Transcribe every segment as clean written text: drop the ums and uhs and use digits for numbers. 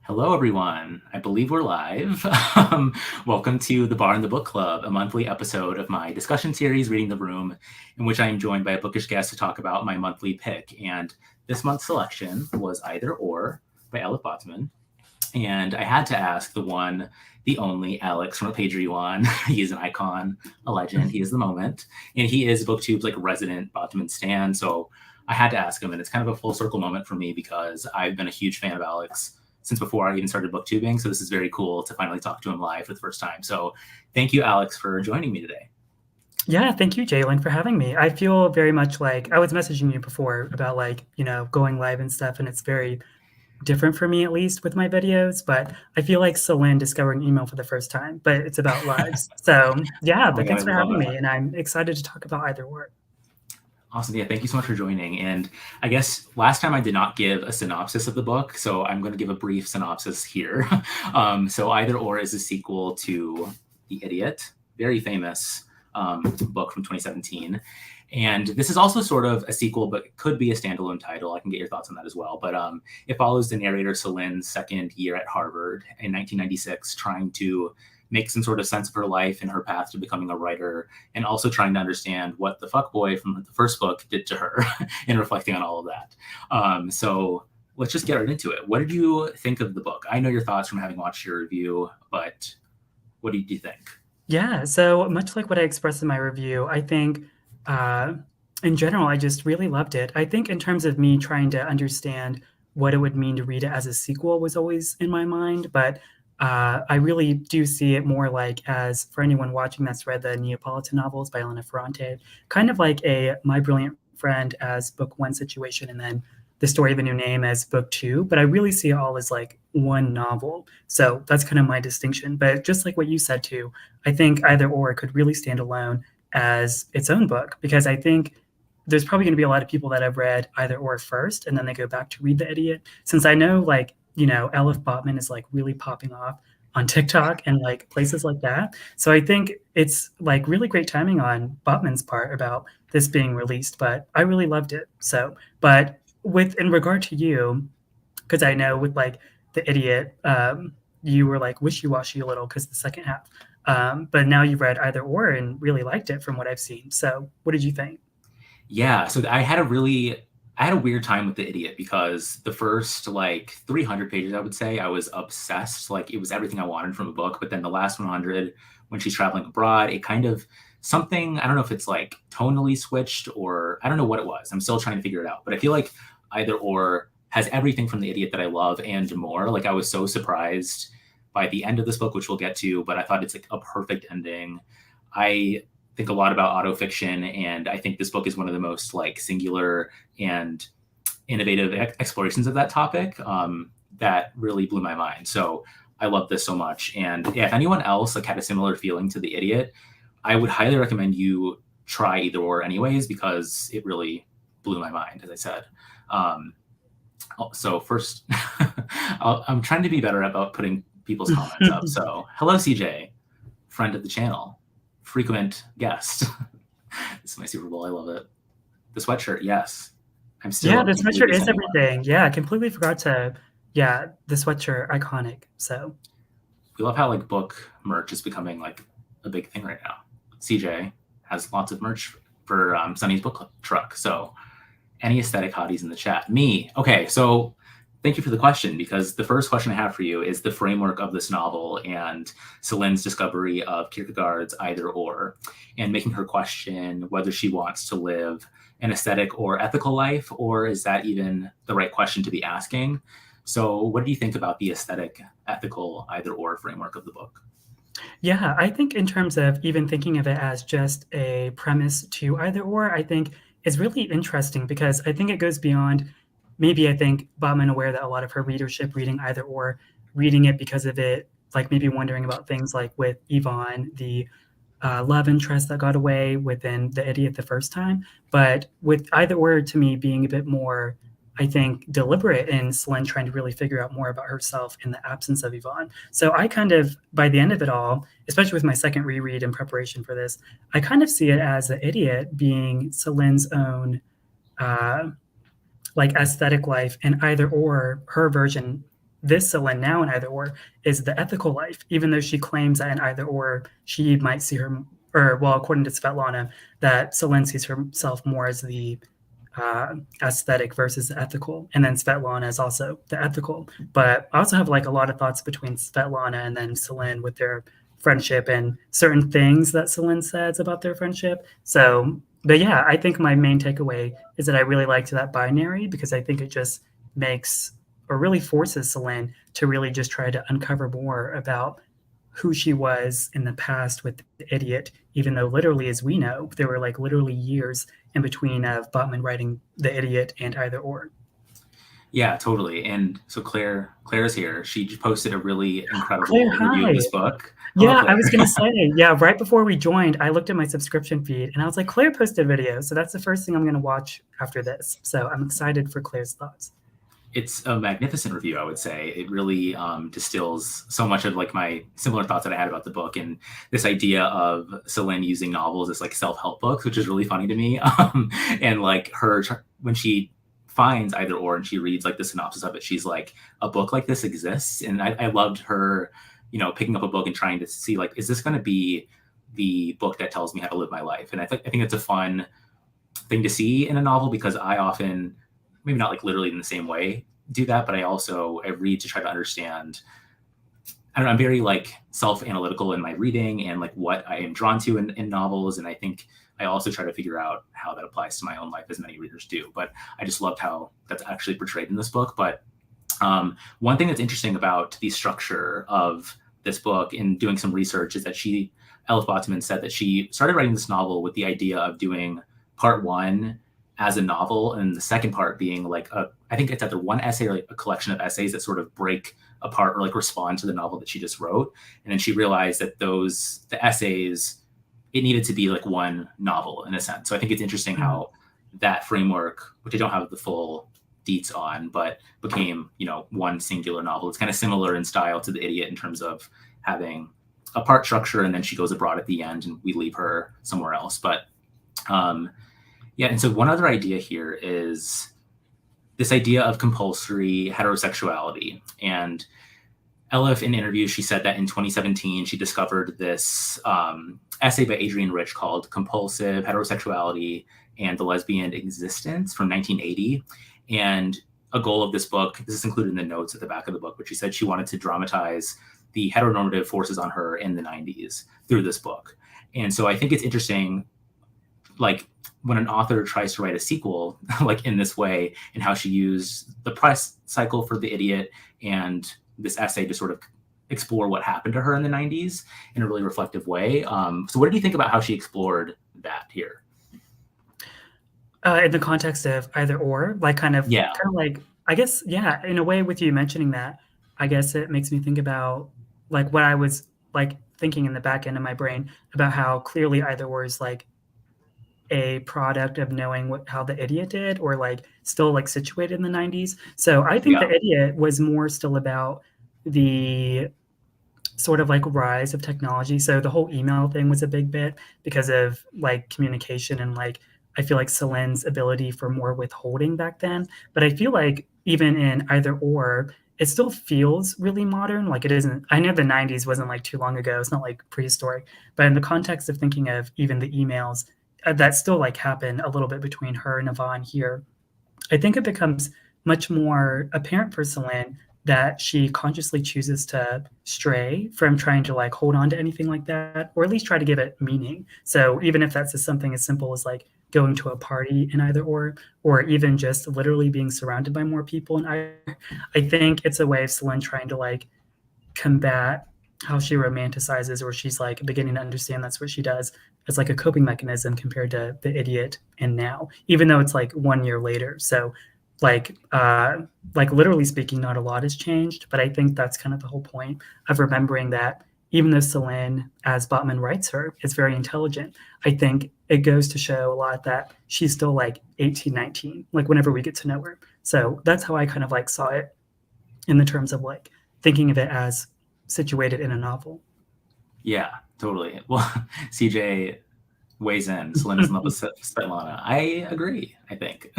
Hello, everyone. I believe we're live. Welcome to the Bar and the Book Club, a monthly episode of my discussion series, Reading the Room, in which I am joined by a bookish guest to talk about my monthly pick. And this month's selection was Either or by Ella Botsman. And I had to ask the one, the only Alex from What Page Are You On? He is an icon, a legend. He is the moment. And he is BookTube's resident Botsman stan. So I had to ask him, and it's kind of a full circle moment for me because I've been a huge fan of Alex since before I even started booktubing. So this is very cool to finally talk to him live for the first time. So thank you, Alex, for joining me today. Yeah, thank you, Jalen, for having me. I feel very much like I was messaging you before about going live and stuff, and it's very different for me, at least with my videos. But I feel like Celine discovering email for the first time, but it's about lives. So yeah, Oh my but God, thanks I for love having that. me, and I'm excited to talk about Either or. Awesome. Yeah, thank you so much for joining. And I guess last time I did not give a synopsis of the book, so I'm going to give a brief synopsis here. So Either or is a sequel to The Idiot, very famous book from 2017. And this is also sort of a sequel, but it could be a standalone title. I can get your thoughts on that as well. But it follows the narrator Celine's second year at Harvard in 1996, trying to make some sort of sense of her life and her path to becoming a writer, and also trying to understand what the fuckboy from the first book did to her and reflecting on all of that. So let's just get right into it. What did you think of the book? I know your thoughts from having watched your review, but what did you think? Yeah, so much like what I expressed in my review, I think in general, I just really loved it. I think in terms of me trying to understand what it would mean to read it as a sequel was always in my mind, but I really do see it more like as, for anyone watching that's read the Neapolitan novels by Elena Ferrante, kind of like a My Brilliant Friend as book one situation, and then The Story of a New Name as book two. But I really see it all as like one novel. So that's kind of my distinction. But just like what you said too, I think Either or could really stand alone as its own book, because I think there's probably going to be a lot of people that have read Either or first and then they go back to read The Idiot, since I know Elif Botman is like really popping off on TikTok and like places like that. So I think it's like really great timing on Botman's part about this being released, but I really loved it. So, but with in regard to you, because I know with like The Idiot, you were like wishy-washy a little because the second half. But now you've read Either or and really liked it from what I've seen. So what did you think? Yeah, so I had a weird time with The Idiot because the first 300 pages, I would say, I was obsessed. Like it was everything I wanted from a book. But then the last 100, when she's traveling abroad, it kind of something, I don't know if it's like tonally switched or I don't know what it was. I'm still trying to figure it out. But I feel like Either or has everything from The Idiot that I love and more. Like I was so surprised by the end of this book, which we'll get to, but I thought it's like a perfect ending. I think a lot about autofiction, and I think this book is one of the most singular and innovative explorations of that topic that really blew my mind. So I love this so much. And yeah, if anyone else had a similar feeling to The Idiot, I would highly recommend you try Either or anyways, because it really blew my mind, as I said. So first, I'm trying to be better about putting people's comments up. So hello, CJ, friend of the channel, frequent guest. This is my Super Bowl. I love it. The sweatshirt, yes. I Yeah, the can't believe sweatshirt you is sent me one. everything. Yeah, I completely forgot to. Yeah, the sweatshirt, iconic. So We love how book merch is becoming a big thing right now. CJ has lots of merch for Sunny's book truck. So any aesthetic hotties in the chat? Me. Okay, so thank you for the question, because the first question I have for you is the framework of this novel and Celine's discovery of Kierkegaard's Either or, and making her question whether she wants to live an aesthetic or ethical life, or is that even the right question to be asking? So what do you think about the aesthetic, ethical, either or framework of the book? yeah, I think in terms of even thinking of it as just a premise to Either or, I think is really interesting because I think it goes beyond maybe I think Bauman aware that a lot of her readership reading Either or, reading it because of it, like maybe wondering about things like with Yvonne, the love interest that got away within The Idiot the first time. But with Either or, to me, being a bit more, I think, deliberate in Celine trying to really figure out more about herself in the absence of Yvonne. So I kind of, by the end of it all, especially with my second reread in preparation for this, I kind of see it as The Idiot being Celine's own aesthetic life, and Either or her version this Selene now in Either Or is the ethical life, even though she claims that in Either Or she might see her, or well, according to Svetlana, that Selene sees herself more as the aesthetic versus the ethical, and then Svetlana is also the ethical. But I also have like a lot of thoughts between Svetlana and then Selene with their friendship and certain things that Selene says about their friendship. So, but yeah, I think my main takeaway is that I really liked that binary because I think it just makes or really forces Selene to really just try to uncover more about who she was in the past with the idiot, even though literally, as we know, there were like literally years in between of Botman writing the idiot and Either Or. Yeah, totally. And so Claire's here. She posted a really Claire, incredible review of hi. this book. Hello, Yeah, I Claire. was going to say, yeah, right before we joined, I looked at my subscription feed and I was like, Claire posted a video. So that's the first thing I'm going to watch after this. So I'm excited for Claire's thoughts. It's a magnificent review, I would say. It really distills so much of like my similar thoughts that I had about the book, and this idea of Selene using novels as like self-help books, which is really funny to me. And like her, when she finds Either Or and she reads like the synopsis of it, she's like, a book like this exists. And I loved her, picking up a book and trying to see like, is this going to be the book that tells me how to live my life? And I think it's a fun thing to see in a novel, because I often, maybe not like literally in the same way, do that, but I read to try to understand. I don't know, I'm very like self-analytical in my reading and like what I am drawn to in novels. And I think I also try to figure out how that applies to my own life, as many readers do. But I just loved how that's actually portrayed in this book. But one thing that's interesting about the structure of this book in doing some research is that Elif Batuman said that she started writing this novel with the idea of doing part one as a novel, and the second part being like I think it's either one essay or like a collection of essays that sort of break apart or like respond to the novel that she just wrote. And then she realized that the essays, it needed to be like one novel in a sense. So I think it's interesting how that framework, which I don't have the full deets on, but became, one singular novel. It's kind of similar in style to The Idiot in terms of having a part structure, and then she goes abroad at the end and we leave her somewhere else. But yeah, and so one other idea here is this idea of compulsory heterosexuality. And Elif, in interviews, she said that in 2017, she discovered this essay by Adrienne Rich called Compulsive Heterosexuality and the Lesbian Existence from 1980. And a goal of this book, this is included in the notes at the back of the book, but she said she wanted to dramatize the heteronormative forces on her in the 90s through this book. And so I think it's interesting, like when an author tries to write a sequel, like in this way, and how she used the press cycle for The Idiot and this essay to sort of explore what happened to her in the 90s in a really reflective way. So what did you think about how she explored that here? In the context of Either Or, like kind of like, I guess, yeah, in a way with you mentioning that, I guess it makes me think about like what I was like thinking in the back end of my brain about how clearly Either Or is like a product of knowing how The Idiot did, or like still like situated in the 90s. So I think The Idiot was more still about the sort of like rise of technology. So the whole email thing was a big bit because of like communication and like I feel like Celine's ability for more withholding back then. But I feel like even in Either Or, it still feels really modern. Like it isn't, I know the 90s wasn't like too long ago. It's not like prehistoric. But in the context of thinking of even the emails, that still like happen a little bit between her and Yvonne here. I think it becomes much more apparent for Selene that she consciously chooses to stray from trying to like hold on to anything like that, or at least try to give it meaning. So even if that's just something as simple as like going to a party in Either or even just literally being surrounded by more people in Either, I think it's a way of Selene trying to like combat how she romanticizes, or she's like beginning to understand that's what she does as like a coping mechanism compared to The Idiot and now, even though it's like 1 year later. So like literally speaking, not a lot has changed, but I think that's kind of the whole point of remembering that even though Selene, as Botman writes her, is very intelligent, I think it goes to show a lot that she's still like 18, 19, like whenever we get to know her. So that's how I kind of like saw it in the terms of like thinking of it as situated in a novel. Yeah, totally. Well, CJ, weighs in. Selin is in love with Svetlana. I agree, I think.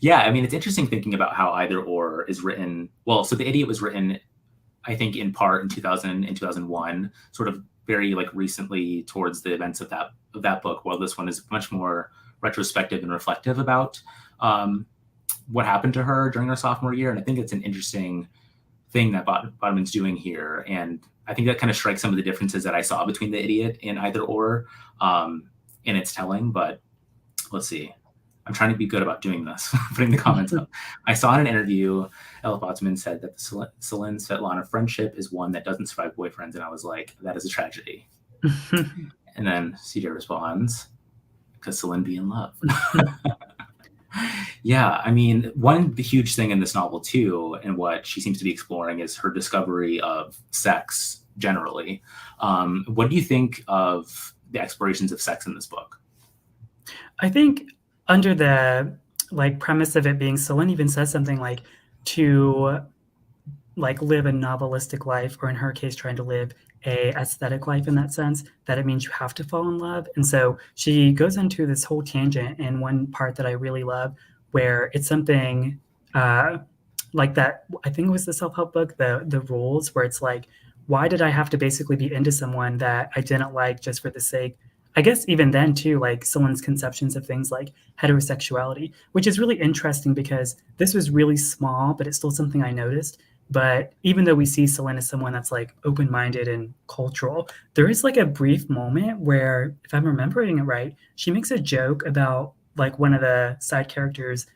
Yeah, I mean, it's interesting thinking about how Either Or is written. Well, so The Idiot was written, I think, in part in 2000 and 2001, sort of very like recently towards the events of that book, while this one is much more retrospective and reflective about what happened to her during her sophomore year. And I think it's an interesting thing that Bottomann's doing here. And I think that kind of strikes some of the differences that I saw between The Idiot and Either Or in its telling. But let's see. I'm trying to be good about doing this, putting the comments up. I saw in an interview, Ella Botsman said that the Selin Svetlana friendship is one that doesn't survive boyfriends. And I was like, that is a tragedy. And then CJ responds, because Selin be in love. Yeah, I mean, one huge thing in this novel too, and what she seems to be exploring, is her discovery of sex generally. What do you think of the explorations of sex in this book? I think under the like premise of it being, Selin even says something like to like live a novelistic life, or in her case, trying to live a aesthetic life in that sense, that it means you have to fall in love. And so she goes into this whole tangent in one part that I really love, where it's something like that. I think it was the self-help book, the rules, where it's like, why did I have to basically be into someone that I didn't like just for the sake, I guess even then too, like someone's conceptions of things like heterosexuality, which is really interesting because this was really small, but it's still something I noticed. But even though we see Selin as someone that's like open-minded and cultural, there is like a brief moment where, if I'm remembering it right, she makes a joke about like one of the side characters,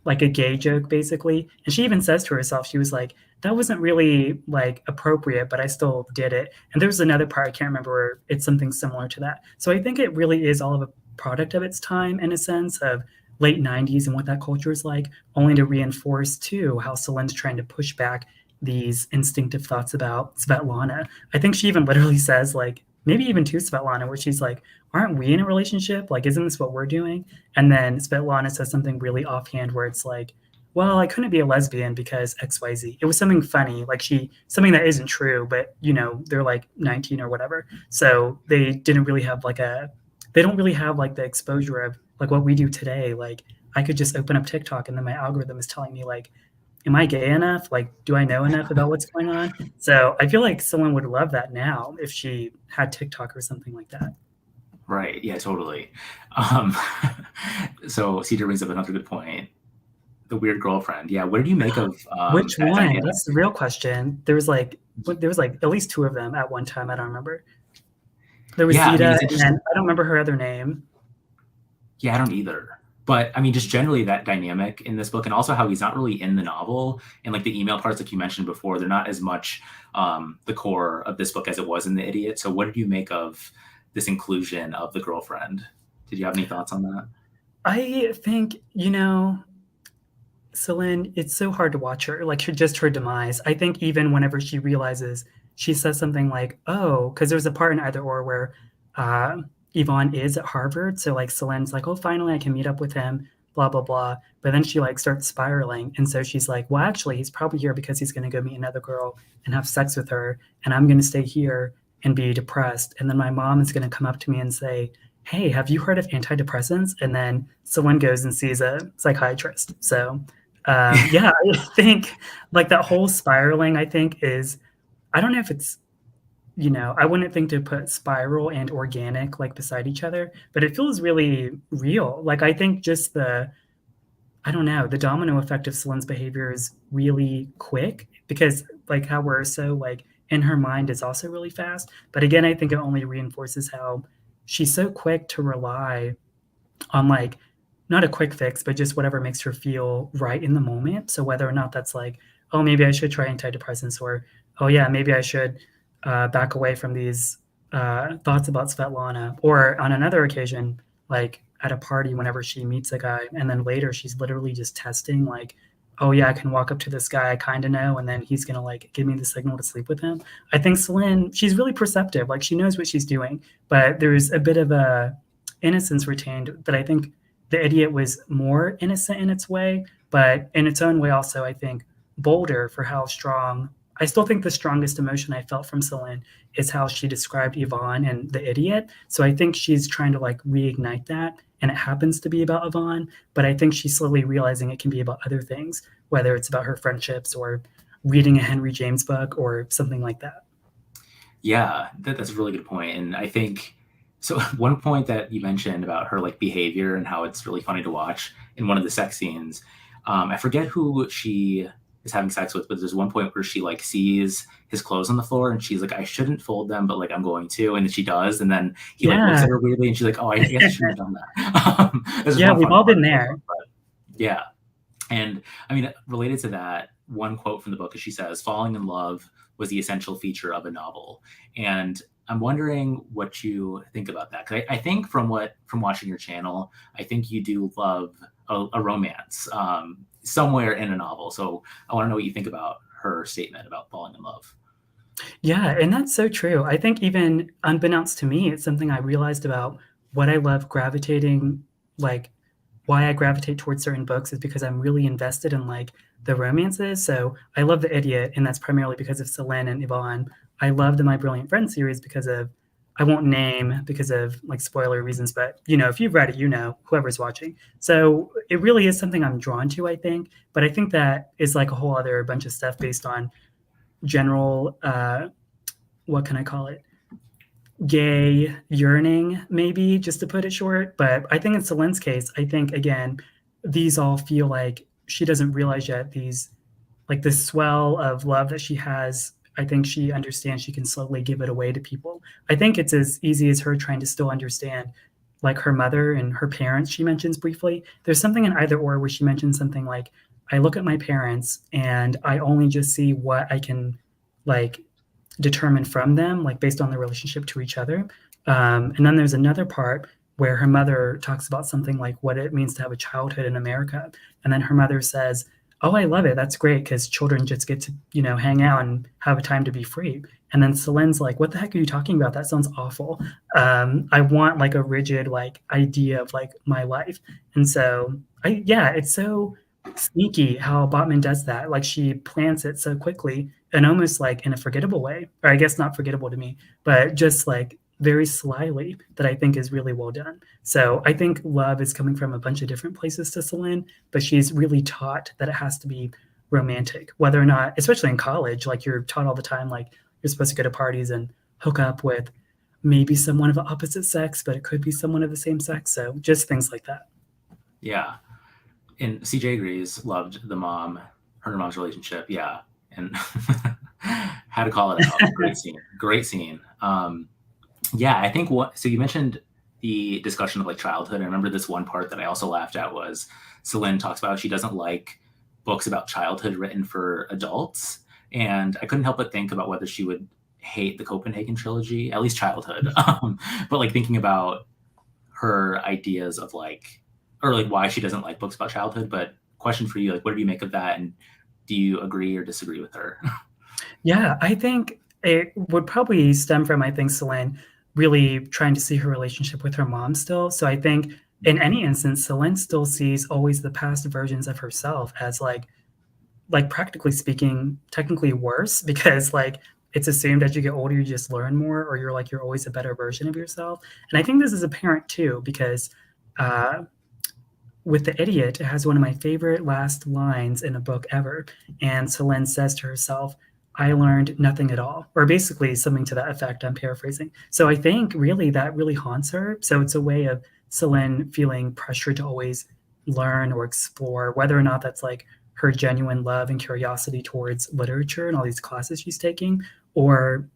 like a gay joke basically. And she even says to herself, she was like, that wasn't really like appropriate, but I still did it. And there's another part I can't remember where it's something similar to that. So I think it really is all of a product of its time, in a sense of late 90s and what that culture is like, only to reinforce too how Selin's trying to push back these instinctive thoughts about Svetlana. I think she even literally says, like, maybe even to Svetlana, where she's like, aren't we in a relationship? Like, isn't this what we're doing? And then Svetlana says something really offhand where it's like, well, I couldn't be a lesbian because XYZ. It was something funny, like something that isn't true, but they're like 19 or whatever. So they didn't really have they don't really have like the exposure of like what we do today. Like, I could just open up TikTok and then my algorithm is telling me like, am I gay enough? Like, do I know enough about what's going on? So I feel like someone would love that now if she had TikTok or something like that. Right. Yeah, totally. Um, so Cedar brings up another good point. The weird girlfriend. Yeah. What did you make of Which that one? dynamic? That's the real question. There was like at least two of them at one time. I don't remember. There was Yeah, I mean, Zeta, it's and then interesting. I don't remember her other name. Yeah, I don't either. But I mean, just generally that dynamic in this book, and also how he's not really in the novel, and like the email parts, like you mentioned before, they're not as much the core of this book as it was in The Idiot. So, what did you make of this inclusion of the girlfriend? Did you have any thoughts on that? I think, Celine, it's so hard to watch her, like her demise. I think even whenever she realizes, she says something like, "Oh," because there's a part in Either Or where uh, Yvonne is at Harvard, so like Celine's like, "Oh, finally I can meet up with him," blah blah blah. But then she like starts spiraling, and so she's like, "Well, actually, he's probably here because he's going to go meet another girl and have sex with her, and I'm going to stay here and be depressed, and then my mom is going to come up to me and say." Hey, have you heard of antidepressants? And then someone goes and sees a psychiatrist. So yeah, I think like that whole spiraling, I think is, I don't know if it's, I wouldn't think to put spiral and organic like beside each other, but it feels really real. Like, I think just I don't know, the domino effect of Celine's behavior is really quick because like how we're so like in her mind is also really fast. But again, I think it only reinforces how she's so quick to rely on like not a quick fix, but just whatever makes her feel right in the moment. So whether or not that's like, oh, maybe I should try antidepressants, or oh yeah, maybe I should back away from these thoughts about Svetlana, or on another occasion, like at a party, whenever she meets a guy, and then later she's literally just testing like, oh yeah, I can walk up to this guy I kind of know, and then he's gonna like give me the signal to sleep with him. I think Celine, she's really perceptive, like she knows what she's doing, but there's a bit of a innocence retained that I think The Idiot was more innocent in its way, but in its own way also I think bolder for how strong I still think the strongest emotion I felt from Celine is how she described Yvonne and the idiot. So I think she's trying to like reignite that, and it happens to be about Yvonne, but I think she's slowly realizing it can be about other things, whether it's about her friendships or reading a Henry James book or something like that. Yeah, that's a really good point. And I think so. One point that you mentioned about her like behavior and how it's really funny to watch in one of the sex scenes. I forget who she is having sex with, but there's one point where she like sees his clothes on the floor and she's like, I shouldn't fold them, but like I'm going to, and then she does, and then he like looks Yeah. at her weirdly, and she's like, oh, I guess I shouldn't have done that. There's just Yeah, one we've funny all part been of the there. book, but yeah. And I mean, related to that, one quote from the book is she says, falling in love was the essential feature of a novel. And I'm wondering what you think about that. Cause I think from watching your channel, I think you do love a romance somewhere in a novel. So I want to know what you think about her statement about falling in love. Yeah, and that's so true. I think even unbeknownst to me, it's something I realized about what I love gravitating, like why I gravitate towards certain books is because I'm really invested in like the romances. So I love The Idiot, and that's primarily because of Selene and Yvonne. I love the My Brilliant Friend series because of, I won't name because of like spoiler reasons, but you know, if you've read it, you know, whoever's watching. So it really is something I'm drawn to, I think. But I think that is like a whole other bunch of stuff based on general what can I call it? Gay yearning, maybe, just to put it short. But I think in Celine's case, I think again, these all feel like she doesn't realize yet these like this swell of love that she has. I think she understands she can slowly give it away to people. I think it's as easy as her trying to still understand like her mother and her parents she mentions briefly. There's something in Either Or where she mentions something like, I look at my parents and I only just see what I can like determine from them, like based on their relationship to each other. And then there's another part where her mother talks about something like what it means to have a childhood in America. And then her mother says, oh, I love it. That's great because children just get to, you know, hang out and have a time to be free. And then Celine's like, what the heck are you talking about? That sounds awful. I want like a rigid like idea of like my life. And so yeah, it's so sneaky how Botman does that. Like she plants it so quickly and almost like in a forgettable way, or I guess not forgettable to me, but just like very slyly that I think is really well done. So I think love is coming from a bunch of different places to Celine, but she's really taught that it has to be romantic, whether or not, especially in college, like you're taught all the time, like you're supposed to go to parties and hook up with maybe someone of the opposite sex, but it could be someone of the same sex. So just things like that. Yeah. And CJ agrees, loved the mom, her and mom's relationship. Yeah. And had to call it out. Great scene. Great scene. Yeah, I think what, so you mentioned the discussion of like childhood. I remember this one part that I also laughed at was Celine talks about how she doesn't like books about childhood written for adults. And I couldn't help but think about whether she would hate the Copenhagen trilogy, at least childhood. But like thinking about her ideas of like, or like why she doesn't like books about childhood. But question for you, like, what do you make of that? And do you agree or disagree with her? Yeah, I think it would probably stem from, I think, Celine really trying to see her relationship with her mom still. So I think in any instance, Celine still sees always the past versions of herself as like practically speaking, technically worse because like it's assumed as you get older, you just learn more or you're always a better version of yourself. And I think this is apparent too, because uh, with The Idiot, it has one of my favorite last lines in a book ever. And Celine says to herself, I learned nothing at all, or basically something to that effect. I'm paraphrasing. So I think really that really haunts her. So it's a way of Celine feeling pressure to always learn or explore, whether or not that's like her genuine love and curiosity towards literature and all these classes she's taking, or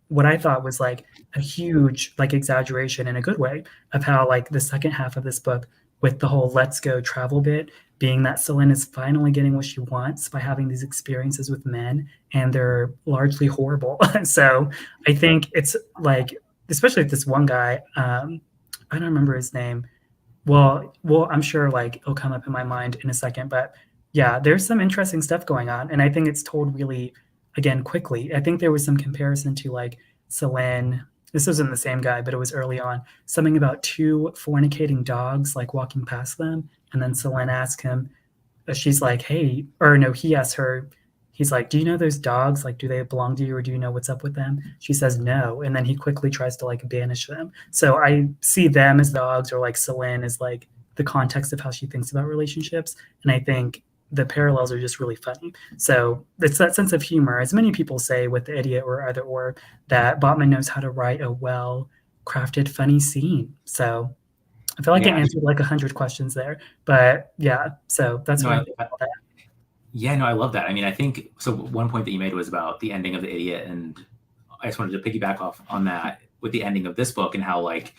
what I thought was like a huge like exaggeration in a good way of how like the second half of this book with the whole let's go travel bit being that Celine is finally getting what she wants by having these experiences with men and they're largely horrible. So I think it's like, especially with this one guy, I don't remember his name. Well, I'm sure like it'll come up in my mind in a second, but yeah, there's some interesting stuff going on, and I think it's told really, again, quickly. I think there was some comparison to like Celine. This wasn't the same guy, but it was early on. Something about two fornicating dogs like walking past them, and then Celine asks him, she's like, "Hey," or no, he asks her, he's like, do you know those dogs? Like, do they belong to you, or do you know what's up with them? She says no. And then he quickly tries to like banish them. So I see them as dogs, or like Celine as like the context of how she thinks about relationships. And I think the parallels are just really funny. So it's that sense of humor, as many people say with The Idiot or Either Or, that Botman knows how to write a well crafted, funny scene. So I feel like I Yeah, answered like 100 questions there, but yeah, so that's no, what I think about that. yeah, no, I love that. I mean, I think so. One point that you made was about the ending of The Idiot, and I just wanted to piggyback off on that with the ending of this book and how like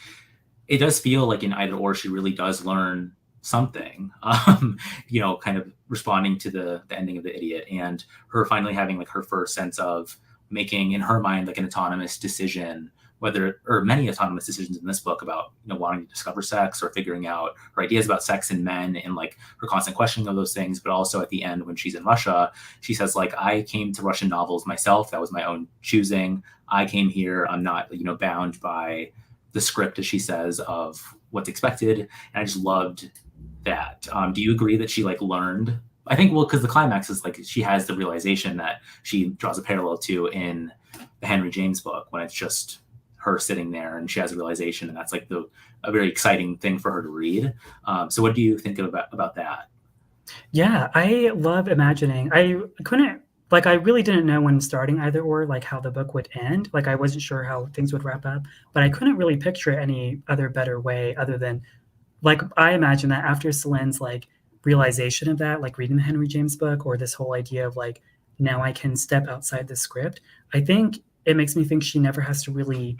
it does feel like in Either Or she really does learn something. Kind of responding to the ending of The Idiot and her finally having like her first sense of making in her mind like an autonomous decision, whether or many autonomous decisions in this book about wanting to discover sex or figuring out her ideas about sex and men and like her constant questioning of those things. But also at the end when she's in Russia, she says like, I came to Russian novels myself, that was my own choosing. I came here, I'm not bound by the script, as she says, of what's expected. And I just loved that. Do you agree that she like learned? I think, well, because the climax is like she has the realization that she draws a parallel to in the Henry James book when it's just her sitting there and she has a realization, and that's like a very exciting thing for her to read. So what do you think about that? Yeah, I love imagining. I couldn't like I really didn't know when starting Either Or like how the book would end. Like I wasn't sure how things would wrap up, but I couldn't really picture it any other better way other than like I imagine that after Celine's like realization of that, like reading the Henry James book, or this whole idea of like now I can step outside the script, I think it makes me think she never has to really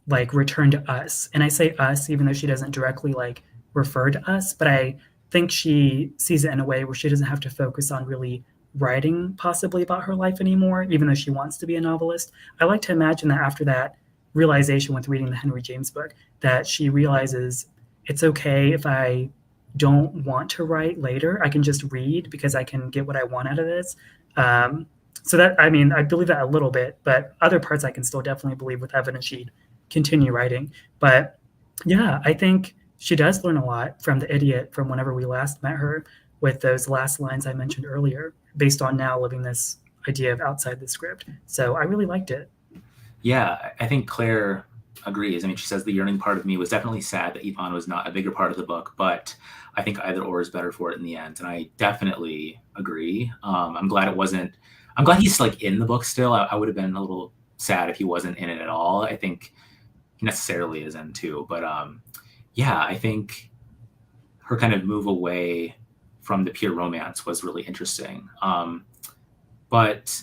like return to us. And I say us even though she doesn't directly like refer to us, but I think she sees it in a way where she doesn't have to focus on really writing possibly about her life anymore, even though she wants to be a novelist. I like to imagine that after that realization with reading the Henry James book, that she realizes it's okay if I don't want to write later. I can just read because I can get what I want out of this. Um, so that I mean, I believe that a little bit, but other parts I can still definitely believe with evidence she'd continue writing. But yeah, I think she does learn a lot from the idiot from whenever we last met her with those last lines I mentioned earlier, based on now living this idea of outside the script. So I really liked it. Yeah, I think Claire agrees. I mean, she says the yearning part of me was definitely sad that Yvonne was not a bigger part of the book, but I think Either Or is better for it in the end. And I definitely agree. I'm glad it wasn't. I'm glad he's like in the book still. I would have been a little sad if he wasn't in it at all. I think he necessarily is in too, but yeah, I think her kind of move away from the pure romance was really interesting. But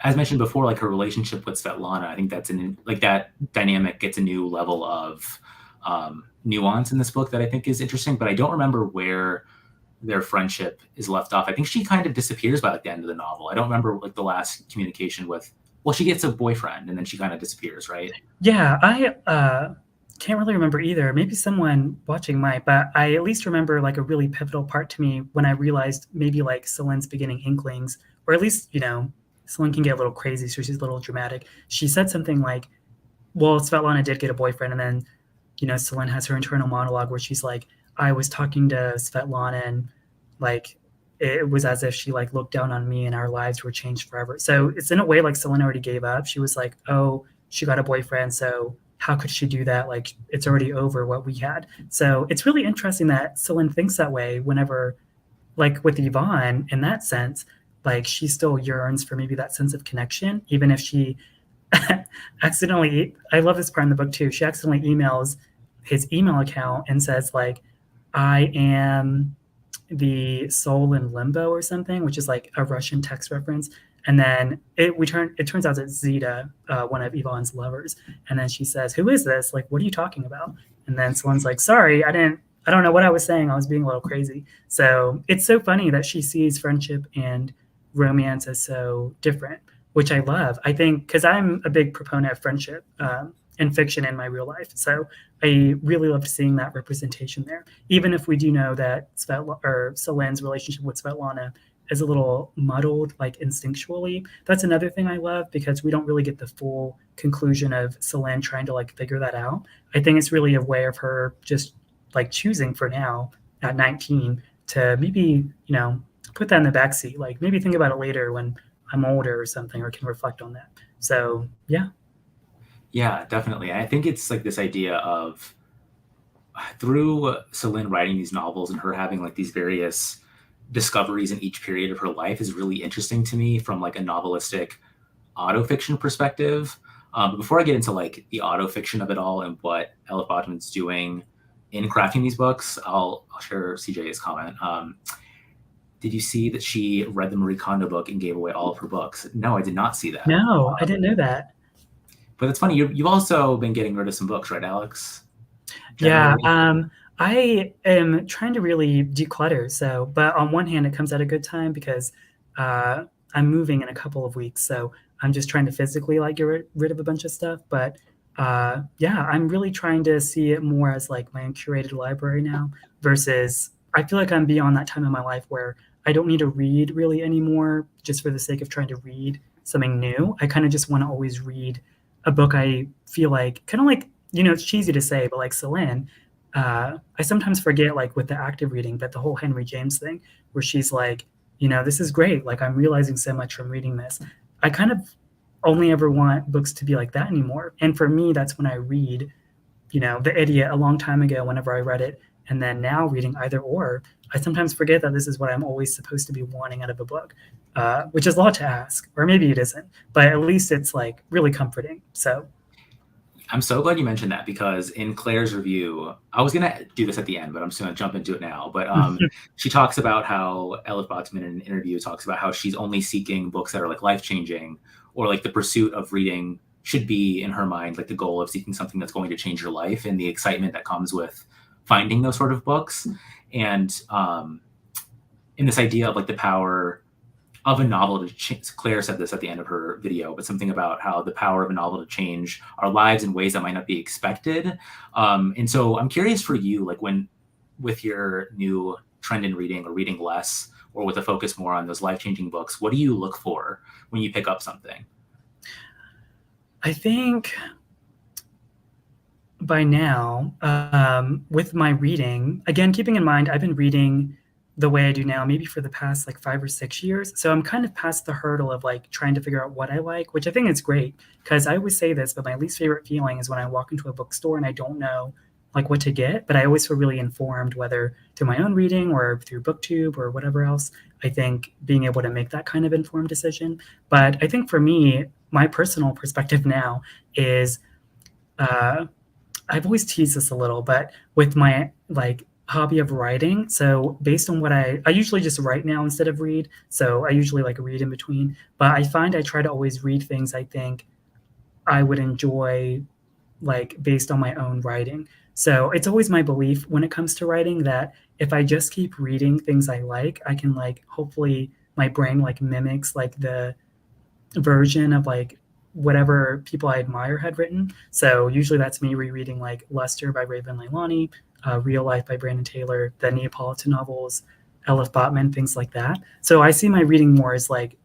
as mentioned before, like her relationship with Svetlana, I think that's like that dynamic gets a new level of nuance in this book that I think is interesting. But I don't remember where their friendship is left off. I think she kind of disappears by like the end of the novel. I don't remember like the last communication with. Well, she gets a boyfriend and then she kind of disappears, right? Yeah, I can't really remember either. Maybe someone watching might, but I at least remember like a really pivotal part to me when I realized maybe like Celine's beginning inklings, or at least, Celine can get a little crazy, so she's a little dramatic. She said something like, well, Svetlana did get a boyfriend, and then, Celine has her internal monologue where she's like, I was talking to Svetlana and like it was as if she like looked down on me and our lives were changed forever. So it's in a way like Celine already gave up. She was like, oh, she got a boyfriend, so how could she do that? Like it's already over what we had. So it's really interesting that Celine thinks that way whenever, like with Yvonne, in that sense, like she still yearns for maybe that sense of connection, even if she accidentally, I love this part in the book too. She accidentally emails his email account and says like, I am the soul in limbo or something, which is like a Russian text reference. And then it turns out it's Zita, one of Yvonne's lovers. And then she says, "Who is this? Like, what are you talking about?" And then someone's like, "Sorry, I don't know what I was saying. I was being a little crazy." So it's so funny that she sees friendship and romance as so different, which I love. I think because I'm a big proponent of friendship in fiction in my real life. So I really loved seeing that representation there, even if we do know that Celine's relationship with Svetlana is a little muddled, like instinctually. That's another thing I love because we don't really get the full conclusion of Celine trying to like figure that out. I think it's really a way of her just like choosing for now at 19 to maybe, put that in the backseat. Like maybe think about it later when I'm older or something, or can reflect on that. So yeah. Yeah, definitely. I think it's like this idea of through Celine writing these novels and her having like these various discoveries in each period of her life is really interesting to me from like a novelistic autofiction perspective. But before I get into like the autofiction of it all and what Ella Bodman's doing in crafting these books, I'll share CJ's comment. Did you see that she read the Marie Kondo book and gave away all of her books? No, I did not see that. No, I didn't know that. But it's funny. You've also been getting rid of some books, right, Alex? Yeah, Generally. I am trying to really declutter. So, but on one hand, it comes at a good time because uh, I'm moving in a couple of weeks. So I'm just trying to physically like get rid of a bunch of stuff. But yeah, I'm really trying to see it more as like my own curated library now versus I feel like I'm beyond that time in my life where I don't need to read really anymore just for the sake of trying to read something new. I kind of just want to always read a book I feel like kind of like it's cheesy to say, but like Celine, I sometimes forget, like with the active reading, but the whole Henry James thing, where she's like, this is great. Like I'm realizing so much from reading this. I kind of only ever want books to be like that anymore. And for me, that's when I read, The Idiot a long time ago, whenever I read it, and then now reading either or. I sometimes forget that this is what I'm always supposed to be wanting out of a book, which is a lot to ask, or maybe it isn't, but at least it's like really comforting. So I'm so glad you mentioned that because in Claire's review, I was gonna do this at the end, but I'm just gonna jump into it now. But she talks about how Elif Botman in an interview talks about how she's only seeking books that are like life changing, or like the pursuit of reading should be in her mind like the goal of seeking something that's going to change your life and the excitement that comes with finding those sort of books. And in this idea of like the power of a novel to change. Claire said this at the end of her video, but something about how the power of a novel to change our lives in ways that might not be expected. And so I'm curious for you, like when with your new trend in reading or reading less, or with a focus more on those life-changing books, what do you look for when you pick up something? I think by now, with my reading, again, keeping in mind, I've been reading the way I do now, maybe for the past like 5 or 6 years. So I'm kind of past the hurdle of like trying to figure out what I like, which I think is great because I always say this, but my least favorite feeling is when I walk into a bookstore and I don't know like what to get, but I always feel really informed, whether through my own reading or through BookTube or whatever else. I think being able to make that kind of informed decision. But I think for me, my personal perspective now is uh, I've always teased this a little, but with my like hobby of writing, so based on what I usually just write now instead of read. So I usually like read in between, but I find I try to always read things I think I would enjoy like based on my own writing. So it's always my belief when it comes to writing that if I just keep reading things I like, I can like hopefully my brain like mimics like the version of like whatever people I admire had written. So usually that's me rereading like Luster by Raven Leilani, Real Life by Brandon Taylor, the Neapolitan novels, Elif Botman, things like that. So I see my reading more as like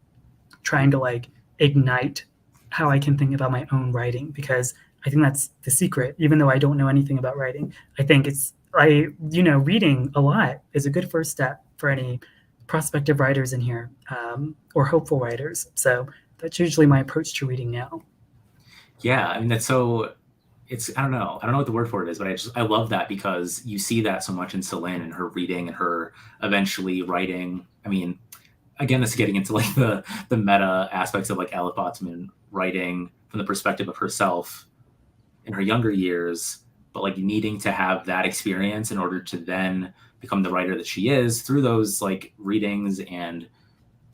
trying to like ignite how I can think about my own writing because I think that's the secret. Even though I don't know anything about writing, I think reading a lot is a good first step for any prospective writers in here or hopeful writers. So that's usually my approach to reading now. Yeah, I mean that's so it's I don't know what the word for it is, but I love that because you see that so much in Celine and her reading and her eventually writing. I mean, again, this is getting into like the meta aspects of like Ella Botsman writing from the perspective of herself in her younger years, but like needing to have that experience in order to then become the writer that she is through those like readings and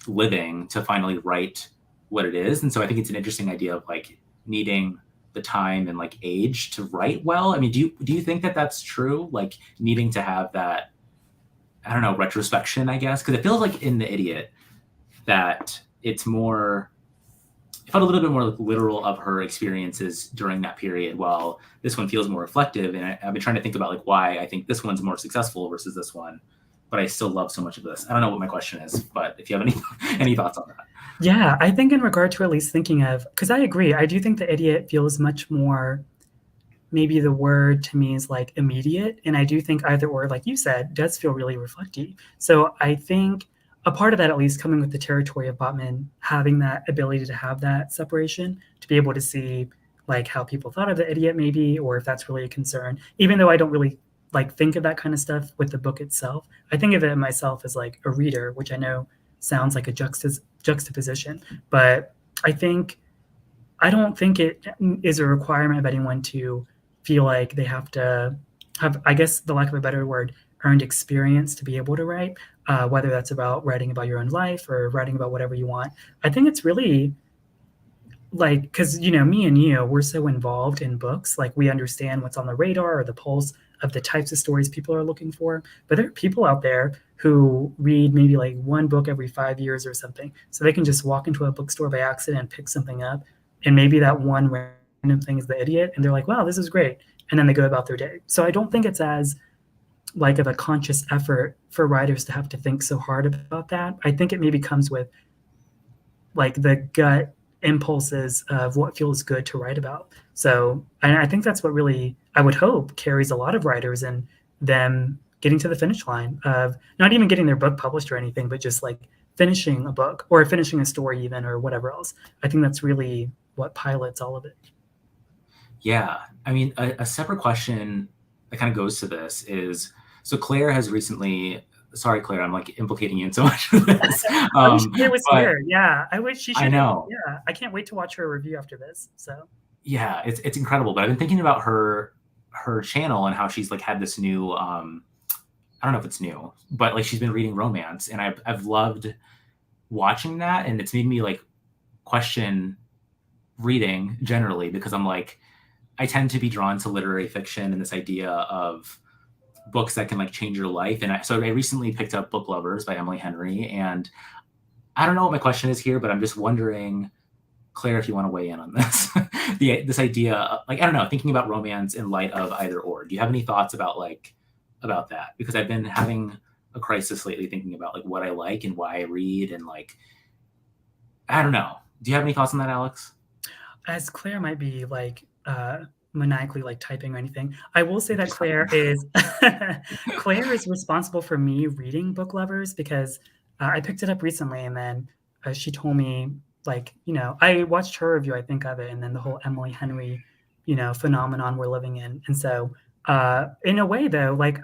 living to finally write what it is. And so I think it's an interesting idea of like needing the time and like age to write well. I mean, do you think that that's true? Like needing to have that, I don't know, retrospection, I guess, because it feels like in The Idiot that it's more it felt a little bit more like literal of her experiences during that period, while this one feels more reflective. And I've been trying to think about like why I think this one's more successful versus this one, but I still love so much of this. I don't know what my question is, but if you have any any thoughts on that. Yeah, I think in regard to at least thinking of, because I agree, I do think The Idiot feels much more, maybe the word to me is like immediate. And I do think either or, like you said, does feel really reflective. So I think a part of that, at least coming with the territory of Botman, having that ability to have that separation, to be able to see like how people thought of the idiot maybe, or if that's really a concern, even though I don't really like think of that kind of stuff with the book itself. I think of it myself as like a reader, which I know sounds like a juxtaposition, but I think I don't think it is a requirement of anyone to feel like they have to have, I guess, the lack of a better word, earned experience to be able to write, whether that's about writing about your own life or writing about whatever you want. I think it's really like, because, you know, me and you, we're so involved in books, like we understand what's on the radar or the pulse of the types of stories people are looking for. But there are people out there who read maybe like one book every 5 years or something. So they can just walk into a bookstore by accident and pick something up. And maybe that one random thing is The Idiot. And they're like, wow, this is great. And then they go about their day. So I don't think it's as like of a conscious effort for writers to have to think so hard about that. I think it maybe comes with like the gut impulses of what feels good to write about. So, and I think that's what really, I would hope, carries a lot of writers and them getting to the finish line of not even getting their book published or anything, but just like finishing a book or finishing a story even or whatever else. I think that's really what pilots all of it. Yeah. I mean, a separate question that kind of goes to this is, so Claire has recently, sorry, Claire, I'm like implicating you in so much of this. I wish Claire was But here. Yeah, I wish she I should. know, Yeah, I can't wait to watch her review after this. So, yeah, it's incredible. But I've been thinking about her channel and how she's like had this new, I don't know if it's new, but like she's been reading romance, and I've loved watching that, and it's made me like question reading generally, because I'm like, I tend to be drawn to literary fiction and this idea of books that can like change your life. And so I recently picked up Book Lovers by Emily Henry, and I don't know what my question is here, but I'm just wondering, Claire, if you want to weigh in on this, this idea, like, I don't know, thinking about romance in light of either or. Do you have any thoughts about like, about that? Because I've been having a crisis lately thinking about like what I like and why I read, and like, I don't know. Do you have any thoughts on that, Alex? as Claire might be like maniacally like typing or anything, I will say that Just typing. Claire is Claire is responsible for me reading Book Lovers because I picked it up recently and then she told me like, you know, I watched her review, I think, of it, and then the whole Emily Henry, you know, phenomenon we're living in. And so in a way though, like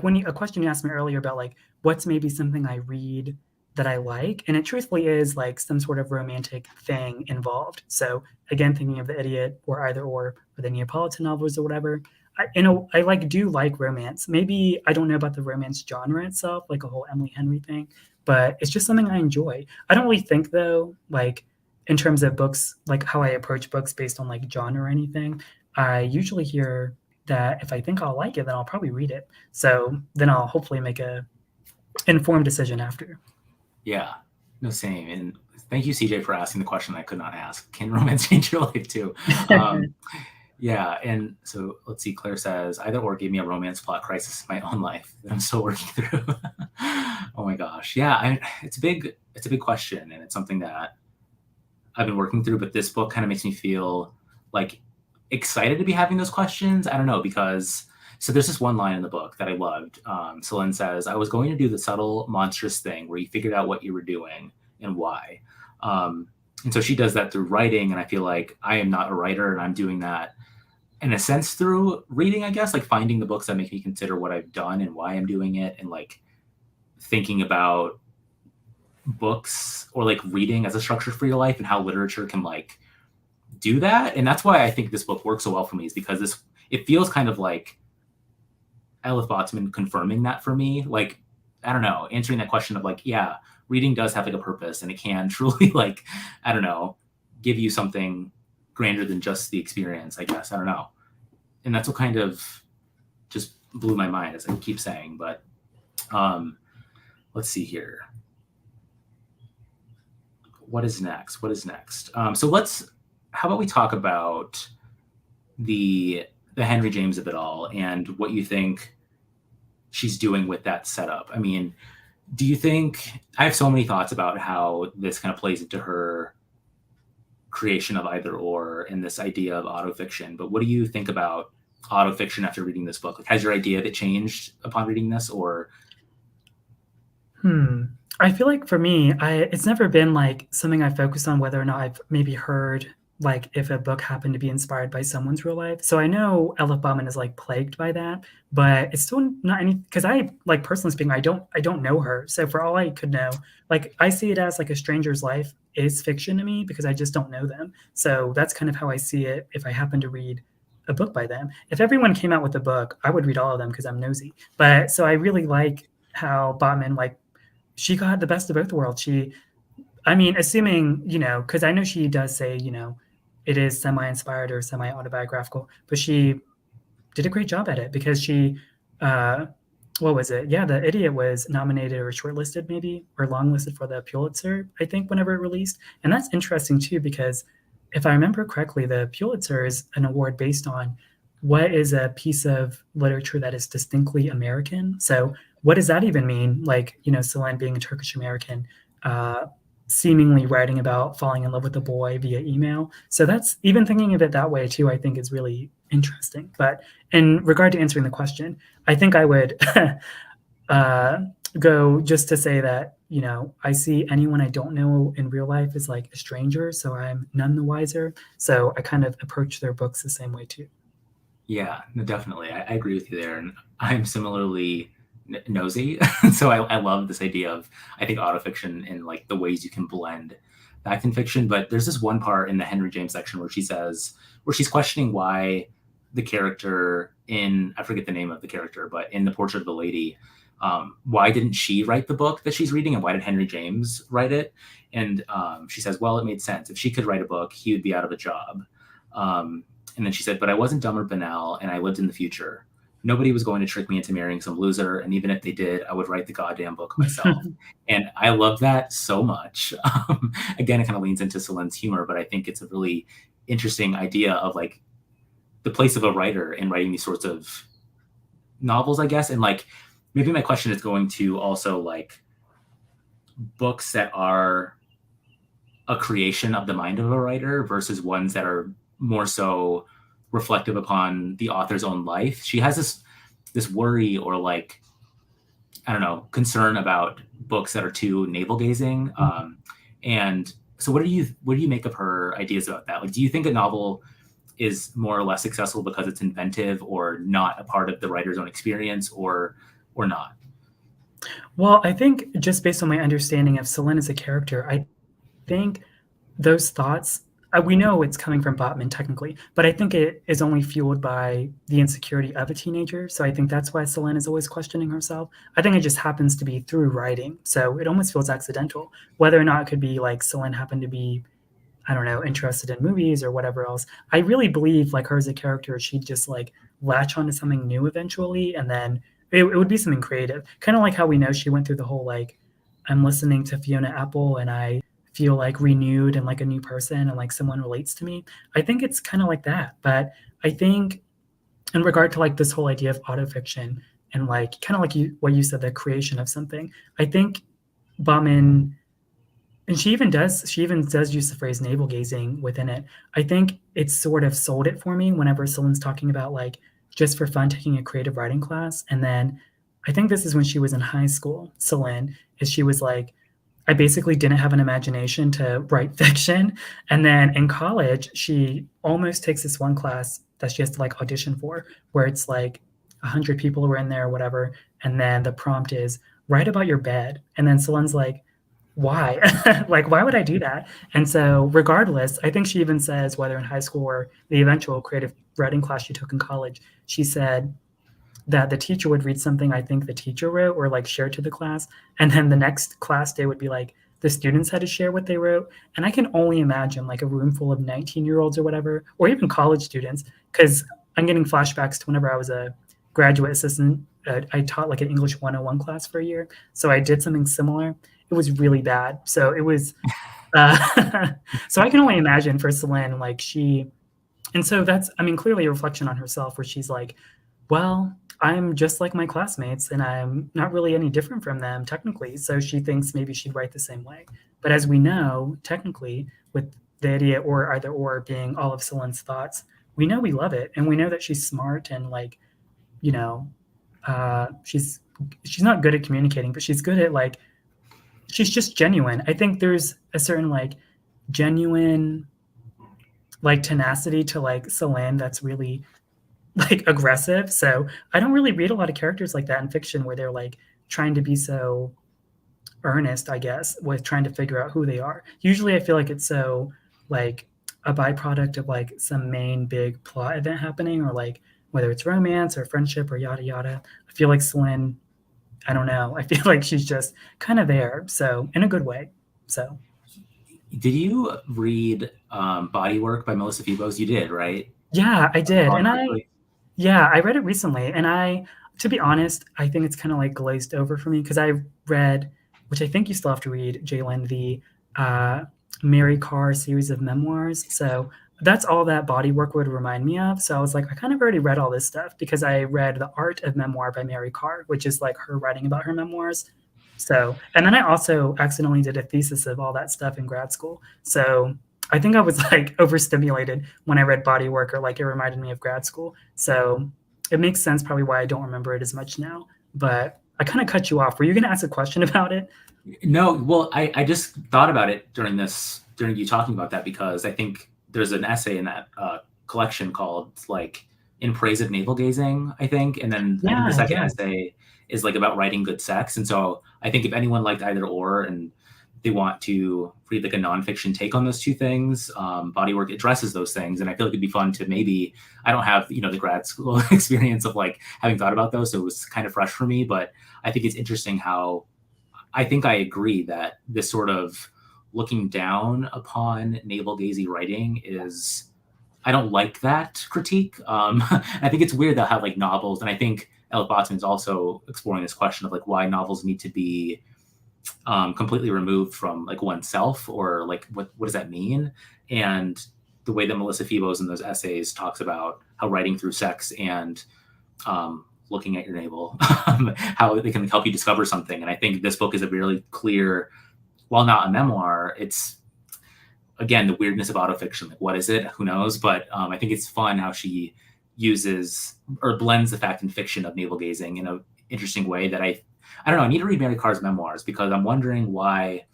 when a question you asked me earlier about like what's maybe something I read that I like, and it truthfully is like some sort of romantic thing involved. So again, thinking of The Idiot or either or the Neapolitan novels or whatever. I like do like romance. Maybe I don't know about the romance genre itself, like a whole Emily Henry thing, but it's just something I enjoy. I don't really think though, like in terms of books, like how I approach books based on like genre or anything. I usually hear that if I think I'll like it, then I'll probably read it. So then I'll hopefully make a informed decision after. Yeah, no, same. And thank you, CJ, for asking the question I could not ask. Can romance change your life too? Um, yeah, and so let's see. Claire says either or gave me a romance plot crisis in my own life that I'm still working through. Oh my gosh, yeah, it's a big question, and it's something that I've been working through. But this book kind of makes me feel like excited to be having those questions. I don't know, because so there's this one line in the book that I loved. Celine says, "I was going to do the subtle, monstrous thing where you figured out what you were doing and why." And so she does that through writing, and I feel like I am not a writer, and I'm doing that in a sense through reading, I guess, like finding the books that make me consider what I've done and why I'm doing it, and like thinking about books or like reading as a structure for your life and how literature can like do that. And that's why I think this book works so well for me, is because this, it feels kind of like Elif Botsman confirming that for me. Like, I don't know, answering that question of like, yeah, reading does have like a purpose, and it can truly like, I don't know, give you something grander than just the experience, I guess. I don't know. And that's what kind of just blew my mind, as I keep saying. But um, let's see here. What is next? What is next? So let's, how about we talk about the Henry James of it all and what you think she's doing with that setup. I mean, do you think, I have so many thoughts about how this kind of plays into her creation of either or and this idea of autofiction, but what do you think about autofiction after reading this book? Like, has your idea of it changed upon reading this, or? Hmm. I feel like for me, it's never been like something I focused on whether or not I've maybe heard like if a book happened to be inspired by someone's real life. So I know Ella Bauman is like plagued by that, but it's still not any because I like personally speaking, I don't know her. So for all I could know, like I see it as like a stranger's life is fiction to me because I just don't know them. So that's kind of how I see it if I happen to read a book by them. If everyone came out with a book, I would read all of them because I'm nosy. But so I really like how Botman like she got the best of both worlds. I mean, assuming, because I know she does say, it is semi inspired or semi autobiographical, but she did a great job at it because uh, what was it? Yeah, The Idiot was nominated or shortlisted, maybe, or longlisted for the Pulitzer, I think, whenever it released. And that's interesting too, because if I remember correctly, the Pulitzer is an award based on what is a piece of literature that is distinctly American. So, what does that even mean? Like, Celine being a Turkish American, uh, seemingly writing about falling in love with a boy via email. So, that's even thinking of it that way, too, I think is really interesting. But in regard to answering the question, I think I would uh, go just to say that, I see anyone I don't know in real life as like a stranger, so I'm none the wiser. So I kind of approach their books the same way too. Yeah, no, definitely. I agree with you there. And I'm similarly nosy. So I love this idea of, I think, autofiction and like the ways you can blend fact and fiction. But there's this one part in the Henry James section where where she's questioning why the character in, I forget the name of the character, but in The Portrait of a Lady, why didn't she write the book that she's reading and why did Henry James write it? And she says, well, it made sense. If she could write a book, he would be out of a job. Um, and then she said, but I wasn't dumb or banal, and I lived in the future. Nobody was going to trick me into marrying some loser. And even if they did, I would write the goddamn book myself. And I love that so much. Again, it kind of leans into Celine's humor, but I think it's a really interesting idea of like the place of a writer in writing these sorts of novels, I guess. And like, maybe my question is going to also like books that are a creation of the mind of a writer versus ones that are more so reflective upon the author's own life. She has this worry or like, I don't know, concern about books that are too navel gazing. And so what do you make of her ideas about that? Like, do you think a novel is more or less successful because it's inventive or not a part of the writer's own experience or not? Well, I think just based on my understanding of Celine as a character, I think those thoughts, we know it's coming from Botman technically, but I think it is only fueled by the insecurity of a teenager. So I think that's why Selene is always questioning herself. I think it just happens to be through writing. So it almost feels accidental, whether or not it could be like Selene happened to be, I don't know, interested in movies or whatever else. I really believe like her as a character, she'd just like latch onto something new eventually. And then it would be something creative. Kind of like how we know she went through the whole like, I'm listening to Fiona Apple and I feel like renewed and like a new person and like someone relates to me. I think it's kind of like that. But I think in regard to like this whole idea of autofiction and like kind of like what you said, the creation of something, I think Bauman, and she even does use the phrase navel gazing within it. I think it's sort of sold it for me whenever someone's talking about like just for fun taking a creative writing class. And then I think this is when she was in high school, Celine, is she was like, I basically didn't have an imagination to write fiction. And then in college, she almost takes this one class that she has to like audition for, where it's like 100 people were in there or whatever. And then the prompt is write about your bed. And then Celine's like, why? Like, why would I do that? And so, regardless, I think she even says, whether in high school or the eventual creative writing class she took in college, she said, that the teacher would read something I think the teacher wrote or like share to the class. And then the next class day would be like the students had to share what they wrote. And I can only imagine like a room full of 19-year-olds or whatever, or even college students, because I'm getting flashbacks to whenever I was a graduate assistant. I taught like an English 101 class for a year. So I did something similar. It was really bad. So it was, so I can only imagine for Celine, like and so that's, I mean, clearly a reflection on herself where she's like, well, I'm just like my classmates and I'm not really any different from them technically. So she thinks maybe she'd write the same way. But as we know, technically, with the idiot or either or being all of Celine's thoughts, we know we love it. And we know that she's smart and like, you know, she's not good at communicating, but she's good at like she's just genuine. I think there's a certain like genuine like tenacity to like Celine that's really like aggressive. So I don't really read a lot of characters like that in fiction where they're like trying to be so earnest, I guess, with trying to figure out who they are. Usually I feel like it's so like a byproduct of like some main big plot event happening, or like whether it's romance or friendship or yada yada. I feel like Celine, I don't know. I feel like she's just kind of there. So in a good way. So Did you read Body Work by Melissa Febos? You did, right? yeah, I did. Gone And I quickly. Yeah, I read it recently, and to be honest, I think it's kind of like glazed over for me because I read, which I think you still have to read, Jalen, the uh, Mary Karr series of memoirs. So that's all that body work would remind me of. So I was like, I kind of already read all this stuff because I read The Art of Memoir by Mary Karr, which is like her writing about her memoirs. So, and then I also accidentally did a thesis of all that stuff in grad school. So I think I was like overstimulated when I read Body Work, or like it reminded me of grad school. So it makes sense probably why I don't remember it as much now. But I kind of cut you off. Were you going to ask a question about it? No, well, I just thought about it during you talking about that because I think there's an essay in that collection called like In Praise of Navel-gazing, I think, and then I think the Yeah, second yeah. essay is like about writing good sex, and so I think if anyone liked either or and they want to read like a nonfiction take on those two things, Bodywork addresses those things, and I feel like it'd be fun to maybe I don't have the grad school experience of like having thought about those, so it was kind of fresh for me, but I think it's interesting how I think I agree that this sort of looking down upon navel-gazing writing is I don't like that critique. I think it's weird that how like novels, and I think Elliot Botsman is also exploring this question of like why novels need to be completely removed from like oneself, or like what does that mean? And the way that Melissa Febos in those essays talks about how writing through sex and looking at your navel, how they can help you discover something. And I think this book is a really clear, while not a memoir, it's again the weirdness of autofiction. Like, what is it? Who knows? But I think it's fun how she uses or blends the fact and fiction of navel gazing in an interesting way that I don't know. I need to read Mary Karr's memoirs because I'm wondering why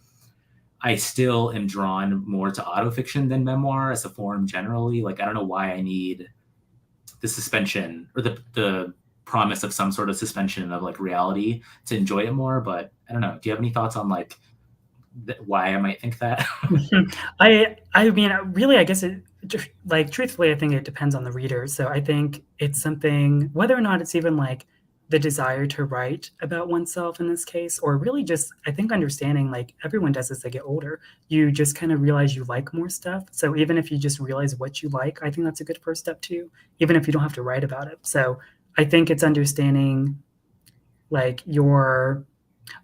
I still am drawn more to autofiction than memoir as a form generally. Like, I don't know why I need the suspension or the promise of some sort of suspension of like reality to enjoy it more. But I don't know. Do you have any thoughts on like why I might think that? I mean, really, I guess it like truthfully, I think it depends on the reader. So I think it's something whether or not it's even like the desire to write about oneself in this case, or really just I think understanding like everyone does as they get older. You just kind of realize you like more stuff. So even if you just realize what you like, I think that's a good first step too. Even if you don't have to write about it. So I think it's understanding like your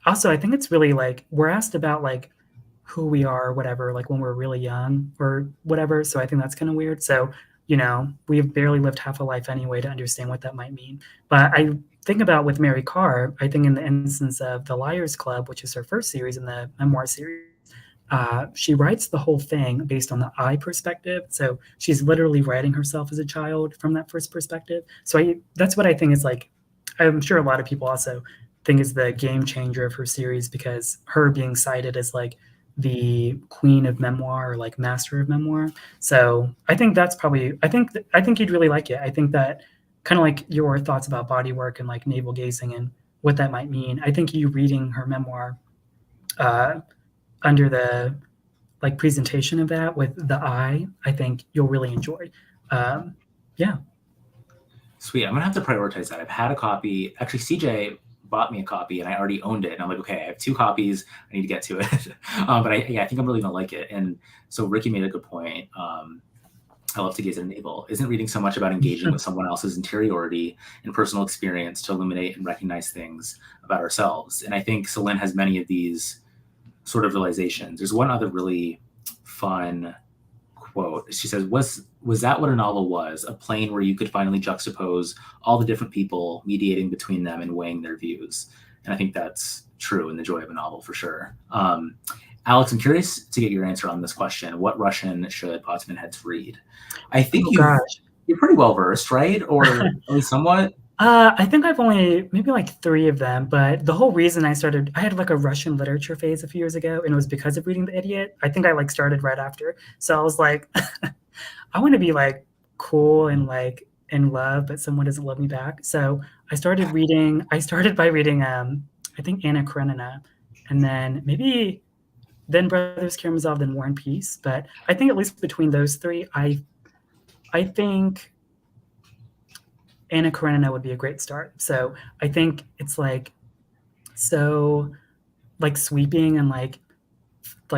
also, I think it's really like we're asked about like who we are or whatever, like when we're really young or whatever. So I think that's kind of weird. So, we've barely lived half a life anyway to understand what that might mean. But I think about with Mary Karr, I think in the instance of The Liars Club, which is her first series in the memoir series, she writes the whole thing based on the I perspective. So she's literally writing herself as a child from that first perspective. So that's what I think is like, I'm sure a lot of people also think is the game changer of her series because her being cited as like the queen of memoir or like master of memoir. So I think that's probably, I think you'd really like it. I think that kind of like your thoughts about body work and like navel gazing and what that might mean. I think you reading her memoir uh, under the like presentation of that with the I think you'll really enjoy. Um, yeah. Sweet. I'm gonna have to prioritize that. I've had a copy. Actually, CJ bought me a copy, and I already owned it. And I'm like, okay, I have two copies. I need to get to it. But I think I'm really gonna like it. And so Ricky made a good point. I love to gaze at an navel. Isn't reading so much about engaging with someone else's interiority and personal experience to illuminate and recognize things about ourselves? And I think Celine has many of these sort of realizations. There's one other really fun quote. She says, was that what a novel was? A plane where you could finally juxtapose all the different people mediating between them and weighing their views. And I think that's true in the joy of a novel for sure. Alex, I'm curious to get your answer on this question. What Russian should Potsman heads read? I think Oh gosh. you're pretty well versed, right? Or at least somewhat. I think I've only maybe like 3 of them, but the whole reason I had like a Russian literature phase a few years ago, and it was because of reading The Idiot. I think I like started right after. So I was like, I want to be like cool and like in love, but someone doesn't love me back. So I started by reading I think Anna Karenina, and then maybe then Brothers Karamazov, then War and Peace. But I think at least between those three, I think Anna Karenina would be a great start. So I think it's like so like sweeping and like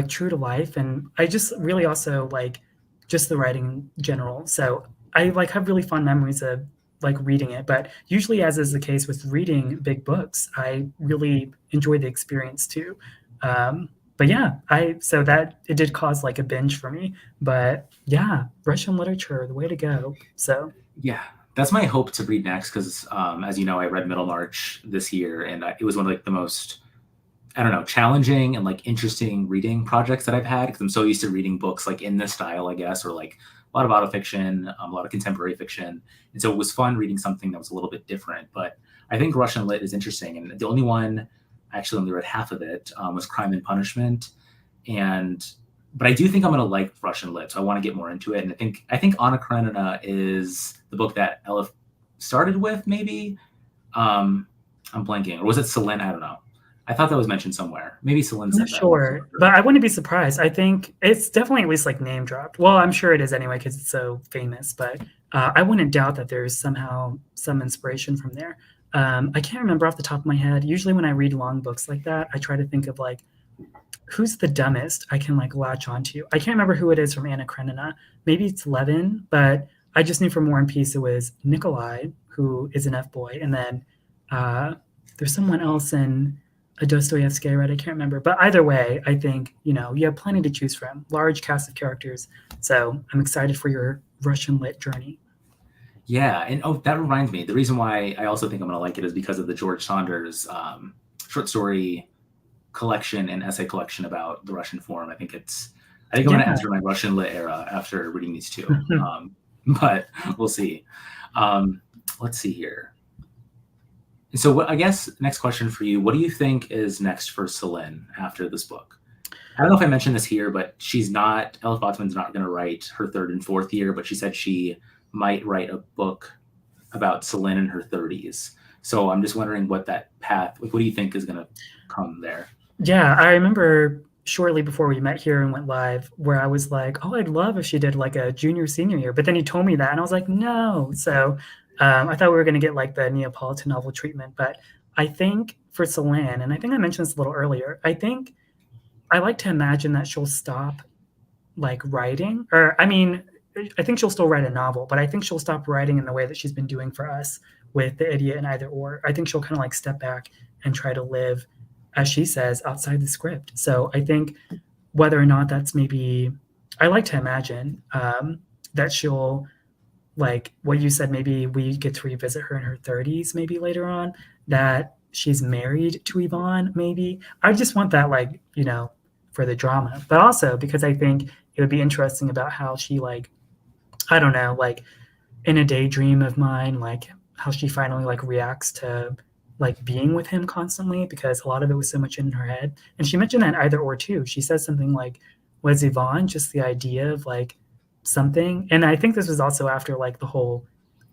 true to life, and I just really also like just the writing in general. So I like have really fond memories of like reading it, but usually, as is the case with reading big books, I really enjoy the experience too. But yeah, I so that it did cause like a binge for me. But yeah, Russian literature, the way to go. So Yeah, that's my hope to read next because, as you know, I read Middlemarch this year, and it was one of like the most, I don't know, challenging and like interesting reading projects that I've had because I'm so used to reading books like in this style, I guess, or like a lot of autofiction, a lot of contemporary fiction, and so it was fun reading something that was a little bit different. But I think Russian lit is interesting, and the only one I actually only read half of it was Crime and Punishment, and but I do think I'm gonna like Russian lit, so I want to get more into it. And I think Anna Karenina is the book that Ella started with, maybe. Um, I'm blanking, or was it Celine? I don't know. I thought that was mentioned somewhere. Maybe Celine I'm not said that. I'm not sure, sure. but I wouldn't be surprised. I think it's definitely at least like name dropped. Well, I'm sure it is anyway because it's so famous, but I wouldn't doubt that there's somehow some inspiration from there. I can't remember off the top of my head. Usually, when I read long books like that, I try to think of like who's the dumbest I can like latch onto. I can't remember who it is from Anna Karenina. Maybe it's Levin, but I just knew from War and Peace it was Nikolai, who is an F boy, and then uh, there's someone else in a Dostoevsky I read. I can't remember, but either way, I think you have plenty to choose from. Large cast of characters, so I'm excited for your Russian lit journey. Yeah, and oh, that reminds me. The reason why I also think I'm gonna like it is because of the George Saunders short story collection and essay collection about the Russian form. I think I'm Yeah. gonna enter my Russian lit era after reading these two. But we'll see. Um, let's see here. So, I guess next question for you: what do you think is next for Celine after this book? I don't know if I mentioned this here, but Elif Botman's not going to write her third and fourth year, but she said she might write a book about Celine in her 30s. So I'm just wondering what that path, like, what do you think is going to come there? Yeah, I remember shortly before we met here and went live where I was like, "Oh, I'd love if she did like a junior senior year." But then you told me that and I was like, "No." So, I thought we were going to get like the Neapolitan novel treatment, but I think for Celine, and I think I mentioned this a little earlier, I think I like to imagine that she'll stop like writing, or I mean, I think she'll still write a novel, but I think she'll stop writing in the way that she's been doing for us with The Idiot and Either Or. I think she'll kind of like step back and try to live, as she says, outside the script. So I think whether or not that's maybe, I like to imagine that she'll like what you said, maybe we get to revisit her in her 30s, maybe later on, that she's married to Yvonne, maybe. I just want that, like, for the drama, but also because I think it would be interesting about how she, like, I don't know, like in a daydream of mine, like how she finally like reacts to like being with him constantly because a lot of it was so much in her head. And she mentioned that Either Or too. She says something like, was Yvonne just the idea of like something? And I think this was also after like the whole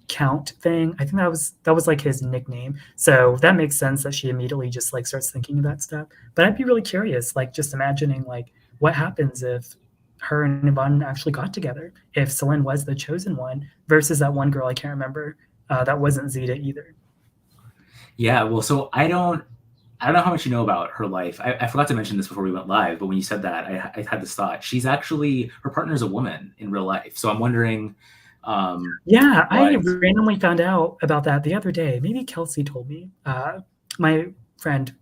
Count thing. I think that was like his nickname. So that makes sense that she immediately just like starts thinking about stuff. But I'd be really curious, like just imagining like what happens if her and Yvonne actually got together, if Celine was the chosen one versus that one girl I can't remember that wasn't Zeta either. Yeah, well, so I don't know how much you know about her life. I forgot to mention this before we went live, but when you said that, I had this thought. She's actually her partner is a woman in real life. So I'm wondering, Yeah, I what? randomly found out about that the other day. Maybe Kelsey told me. My friend,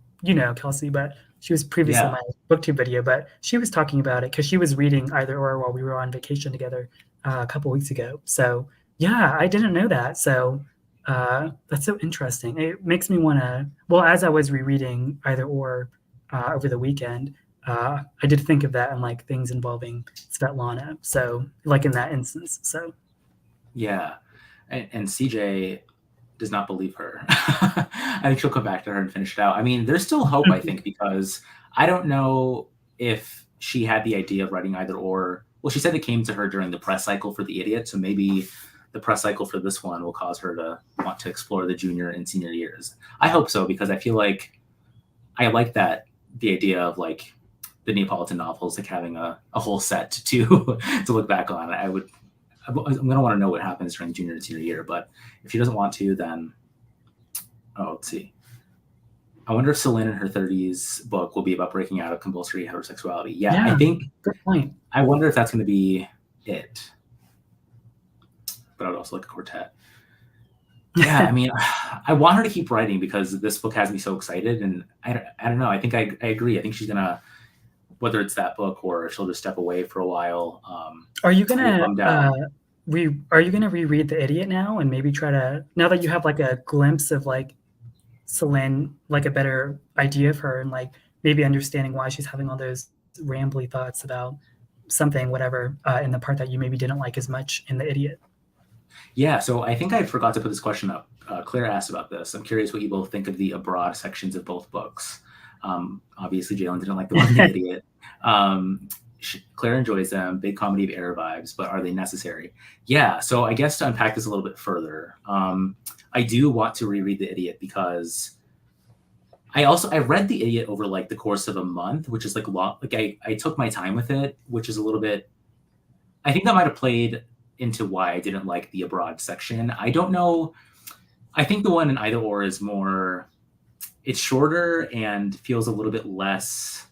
Kelsey, but she was previously in Yeah, my booktube video, but she was talking about it because she was reading Either Or while we were on vacation together a couple weeks ago. So yeah, I didn't know that. So that's so interesting. It makes me want to. Well, as I was rereading Either Or over the weekend, I did think of that and like things involving Svetlana. So like in that instance. So yeah, and CJ. does not believe her. I think she'll come back to her and finish it out. I mean, there's still hope, I think, because I don't know if she had the idea of writing either or. Well, she said it came to her during the press cycle for The Idiot, so maybe the press cycle for this one will cause her to want to explore the junior and senior years. I hope so, because I feel like I like that the idea of like the Neapolitan novels, like having a whole set to to look back on. I'm gonna want to know what happens during junior and senior year. But if she doesn't want to, then let's see. I wonder if Celine in her 30s book will be about breaking out of compulsory heterosexuality. Yeah, I think. Good point. I wonder if that's going to be it. But I would also like a quartet. Yeah, I mean, I want her to keep writing because this book has me so excited, and I don't know. I think I agree. I think she's gonna, whether it's that book or she'll just step away for a while. Are you gonna reread The Idiot now and maybe try to, now that you have like a glimpse of like Celine, like a better idea of her and like maybe understanding why she's having all those rambly thoughts about something, whatever, in the part that you maybe didn't like as much in The Idiot? Yeah, so I think I forgot to put this question up. Claire asked about this. I'm curious what you both think of the abroad sections of both books. Obviously, Jalen didn't like the one, The Idiot. Claire enjoys them, big comedy of error vibes, but are they necessary? Yeah, so I guess to unpack this a little bit further, I do want to reread The Idiot because I read The Idiot over like the course of a month, which is like long. Like I took my time with it, which is a little bit. I think that might have played into why I didn't like the abroad section. I don't know. I think the one in either or is more. It's shorter and feels a little bit less,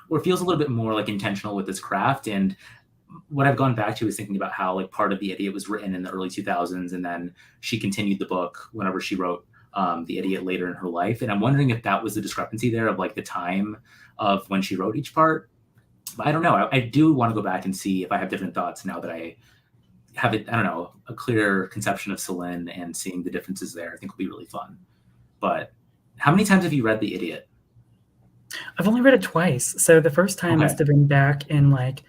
or feels a little bit more like intentional with its craft. And what I've gone back to is thinking about how like part of The Idiot was written in the early 2000s, and then she continued the book whenever she wrote The Idiot later in her life. And I'm wondering if that was the discrepancy there of like the time of when she wrote each part. But I don't know. I do want to go back and see if I have different thoughts now that I have it. I don't know, a clear conception of Celine, and seeing the differences there I think will be really fun. But how many times have you read The Idiot? I've only read it twice. So the first time must have been back in like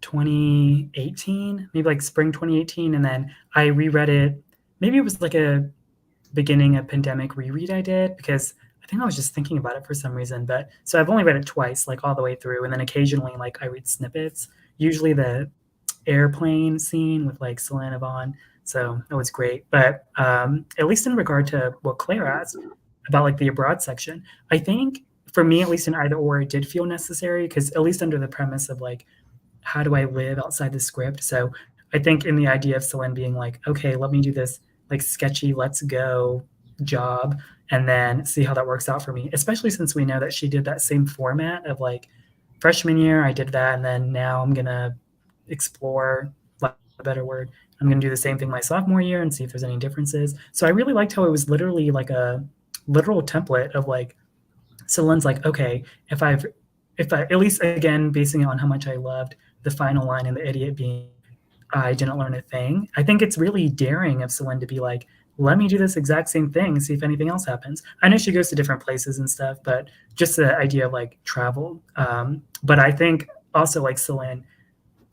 2018, maybe like spring 2018. And then I reread it. Maybe it was like a beginning of pandemic reread I did, because I think I was just thinking about it for some reason. But so I've only read it twice, like all the way through. And then occasionally like I read snippets, usually the airplane scene with like Selena Vaughn. So that was great. But at least in regard to what Claire asked about like the abroad section, I think for me, at least in either or, it did feel necessary, because at least under the premise of like, how do I live outside the script? So I think in the idea of Celine being like, okay, let me do this like sketchy, let's go job, and then see how that works out for me, especially since we know that she did that same format of like freshman year, I did that. And then now I'm going to explore, a better word, I'm going to do the same thing my sophomore year and see if there's any differences. So I really liked how it was literally like a literal template of like, Celine's like, okay, if I, at least again, basing it on how much I loved the final line in The Idiot being, I didn't learn a thing. I think it's really daring of Celine to be like, let me do this exact same thing and see if anything else happens. I know she goes to different places and stuff, but just the idea of like travel. But I think also like Celine,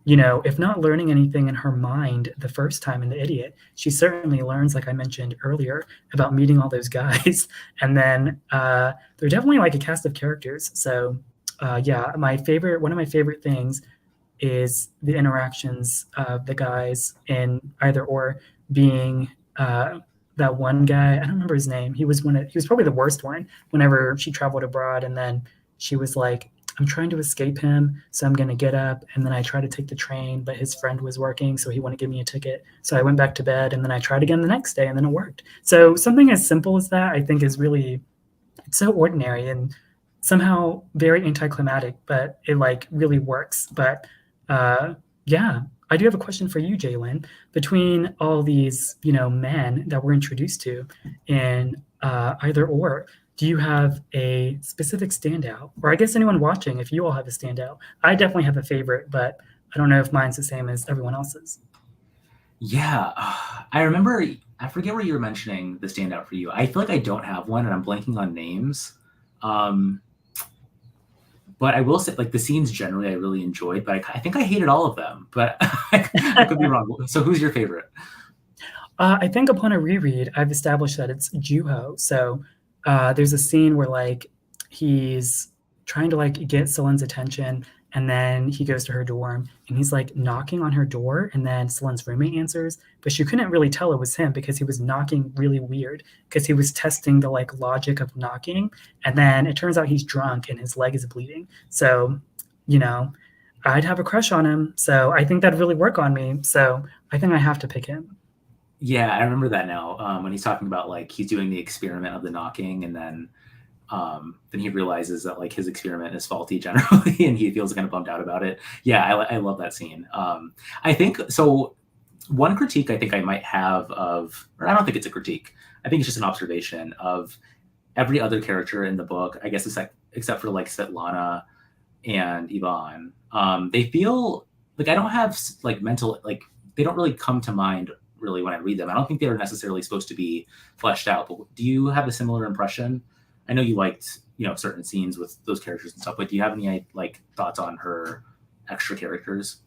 you know, if not learning anything in her mind the first time in The Idiot, she certainly learns, like I mentioned earlier, about meeting all those guys. And then they're definitely like a cast of characters. So yeah, one of my favorite things is the interactions of the guys in either or, being that one guy, I don't remember his name. He was probably the worst one whenever she traveled abroad. And then she was like, I'm trying to escape him, so I'm going to get up, and then I try to take the train, but his friend was working, so he wouldn't give me a ticket. So I went back to bed, and then I tried again the next day, and then it worked. So something as simple as that, I think, is really, it's so ordinary and somehow very anticlimactic, but it like really works. But yeah, I do have a question for you, Jalen. Between all these, you know, men that we're introduced to in either or, do you have a specific standout? Or I guess anyone watching, if you all have a standout. I definitely have a favorite, but I don't know if mine's the same as everyone else's. Yeah, I remember. I forget where you were mentioning the standout for you. I feel like I don't have one, and I'm blanking on names. But I will say, like, the scenes generally I really enjoyed, but I think I hated all of them. But I could be wrong. So who's your favorite? I think upon a reread, I've established that it's Juho. So there's a scene where like he's trying to like get Celin's attention, and then he goes to her dorm and he's like knocking on her door, and then Celin's roommate answers, but she couldn't really tell it was him because he was knocking really weird because he was testing the like logic of knocking, and then it turns out he's drunk and his leg is bleeding. So, you know, I'd have a crush on him. So I think that'd really work on me. So I think I have to pick him. Yeah, I remember that now. When he's talking about like he's doing the experiment of the knocking, and then he realizes that like his experiment is faulty generally, and he feels kind of bummed out about it. Yeah, I love that scene. I think so. One critique I think I might have of, or I don't think it's a critique. I think it's just an observation of every other character in the book. I guess except for like Svetlana and Ivan. They feel like I don't have like mental like they don't really come to mind really when I read them. I don't think they were necessarily supposed to be fleshed out. But do you have a similar impression? I know you liked certain scenes with those characters and stuff, but do you have any like thoughts on her extra characters?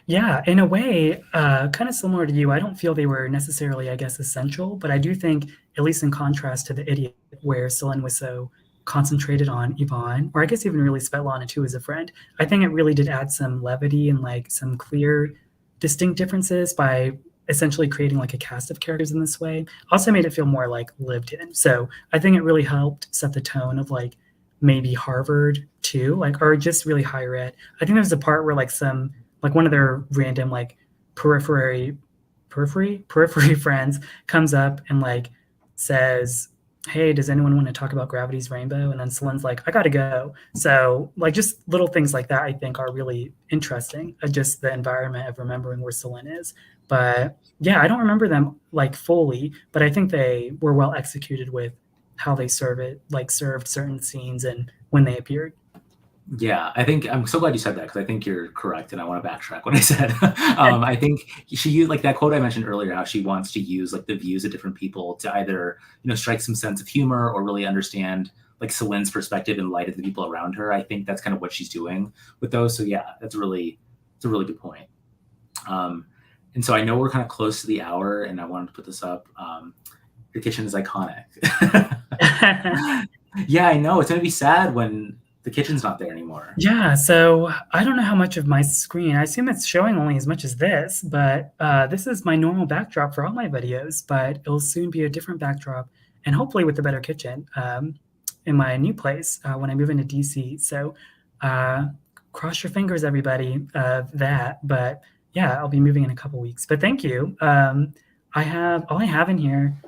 Yeah, in a way, kind of similar to you. I don't feel they were necessarily, I guess, essential, but I do think, at least in contrast to the idiot, where Selin was so concentrated on Yvonne, or I guess even really Svetlana too as a friend, I think it really did add some levity and like some clear, distinct differences by essentially creating like a cast of characters in this way. Also made it feel more like lived in. So I think it really helped set the tone of like maybe Harvard too, like or just really higher ed. I think there's a part where like some like one of their random like periphery friends comes up and like says, hey, does anyone want to talk about gravity's rainbow? And then Celin's like, I gotta go. So like just little things like that I think are really interesting, just the environment of remembering where Celin is. But yeah, I don't remember them like fully, but I think they were well executed with how they served certain scenes and when they appeared. Yeah, I think I'm so glad you said that because I think you're correct, and I want to backtrack what I said. I think she used like that quote I mentioned earlier, how she wants to use like the views of different people to either strike some sense of humor or really understand like Celine's perspective in light of the people around her. I think that's kind of what she's doing with those. So yeah, it's a really good point. And so I know we're kind of close to the hour, and I wanted to put this up. Your kitchen is iconic. Yeah, I know it's gonna be sad when the kitchen's not there anymore. Yeah, so I don't know how much of my screen. I assume it's showing only as much as this, but this is my normal backdrop for all my videos, but it'll soon be a different backdrop and hopefully with a better kitchen in my new place when I move into DC. So cross your fingers, everybody, of that. But yeah, I'll be moving in a couple weeks. But thank you. I have all I have in here.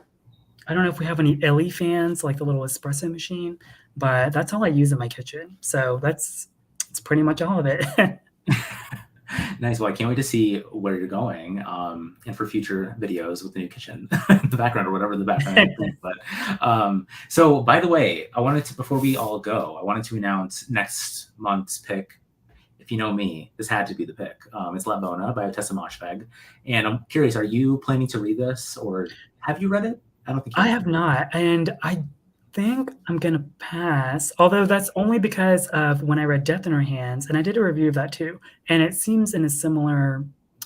I don't know if we have any Illy fans, like the little espresso machine, but that's all I use in my kitchen. So that's pretty much all of it. Nice. Well, I can't wait to see where you're going, and for future videos with the new kitchen in the background or whatever the background is. But so, by the way, I wanted to before we all go, I wanted to announce next month's pick. If you know me, this had to be the pick. It's Latbona by Tessa Moshfegh, and I'm curious: are you planning to read this, or have you read it? I don't think you I have. have not, and I think I'm gonna pass. Although that's only because of when I read Death in Her Hands, and I did a review of that too, and it seems in a similar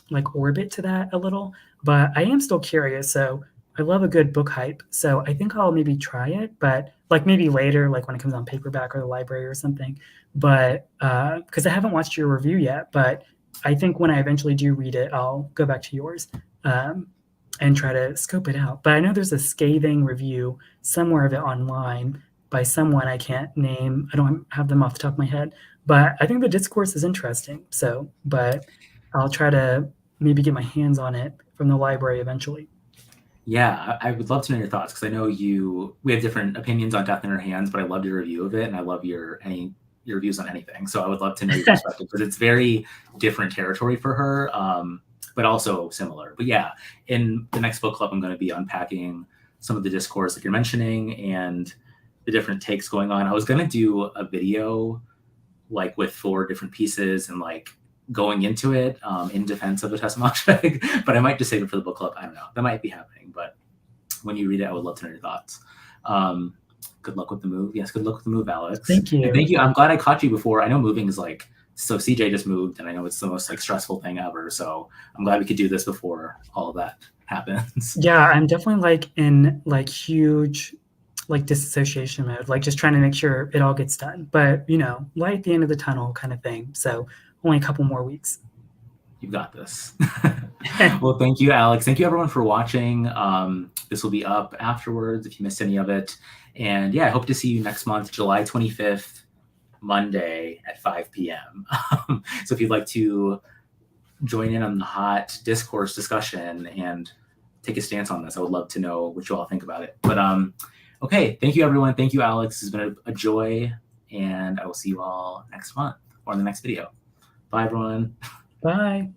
like orbit to that a little. But I am still curious, so I love a good book hype. So I think I'll maybe try it, but like maybe later, like when it comes on paperback or the library or something. But because I haven't watched your review yet, but I think when I eventually do read it, I'll go back to yours. And try to scope it out. But I know there's a scathing review somewhere of it online by someone I can't name. I don't have them off the top of my head, but I think the discourse is interesting. So, but I'll try to maybe get my hands on it from the library eventually. Yeah, I would love to know your thoughts because I know we have different opinions on Death in Her Hands, but I loved your review of it, and I love your views on anything. So I would love to know your perspective because it's very different territory for her, but also similar. But yeah, in the next book club, I'm going to be unpacking some of the discourse that you're mentioning and the different takes going on. I was going to do a video like with 4 different pieces and like going into it in defense of the Tessa Moshfegh, but I might just save it for the book club. I don't know. That might be happening, but when you read it, I would love to know your thoughts. Good luck with the move. Yes, good luck with the move, Alex. Thank And you. thank you. I'm glad I caught you before. I know moving is like So CJ just moved, and I know it's the most like stressful thing ever. So I'm glad we could do this before all of that happens. Yeah, I'm definitely like in like huge like disassociation mode, like just trying to make sure it all gets done. But you know, light at the end of the tunnel kind of thing. So only a couple more weeks. You've got this. Well, thank you, Alex. Thank you, everyone, for watching. This will be up afterwards if you missed any of it. And yeah, I hope to see you next month, July 25th, Monday at 5 p.m. So if you'd like to join in on the hot discourse discussion and take a stance on this, I would love to know what you all think about it. But okay, thank you, everyone. Thank you, Alex. It's been a joy, and I will see you all next month or in the next video. Bye, everyone. Bye.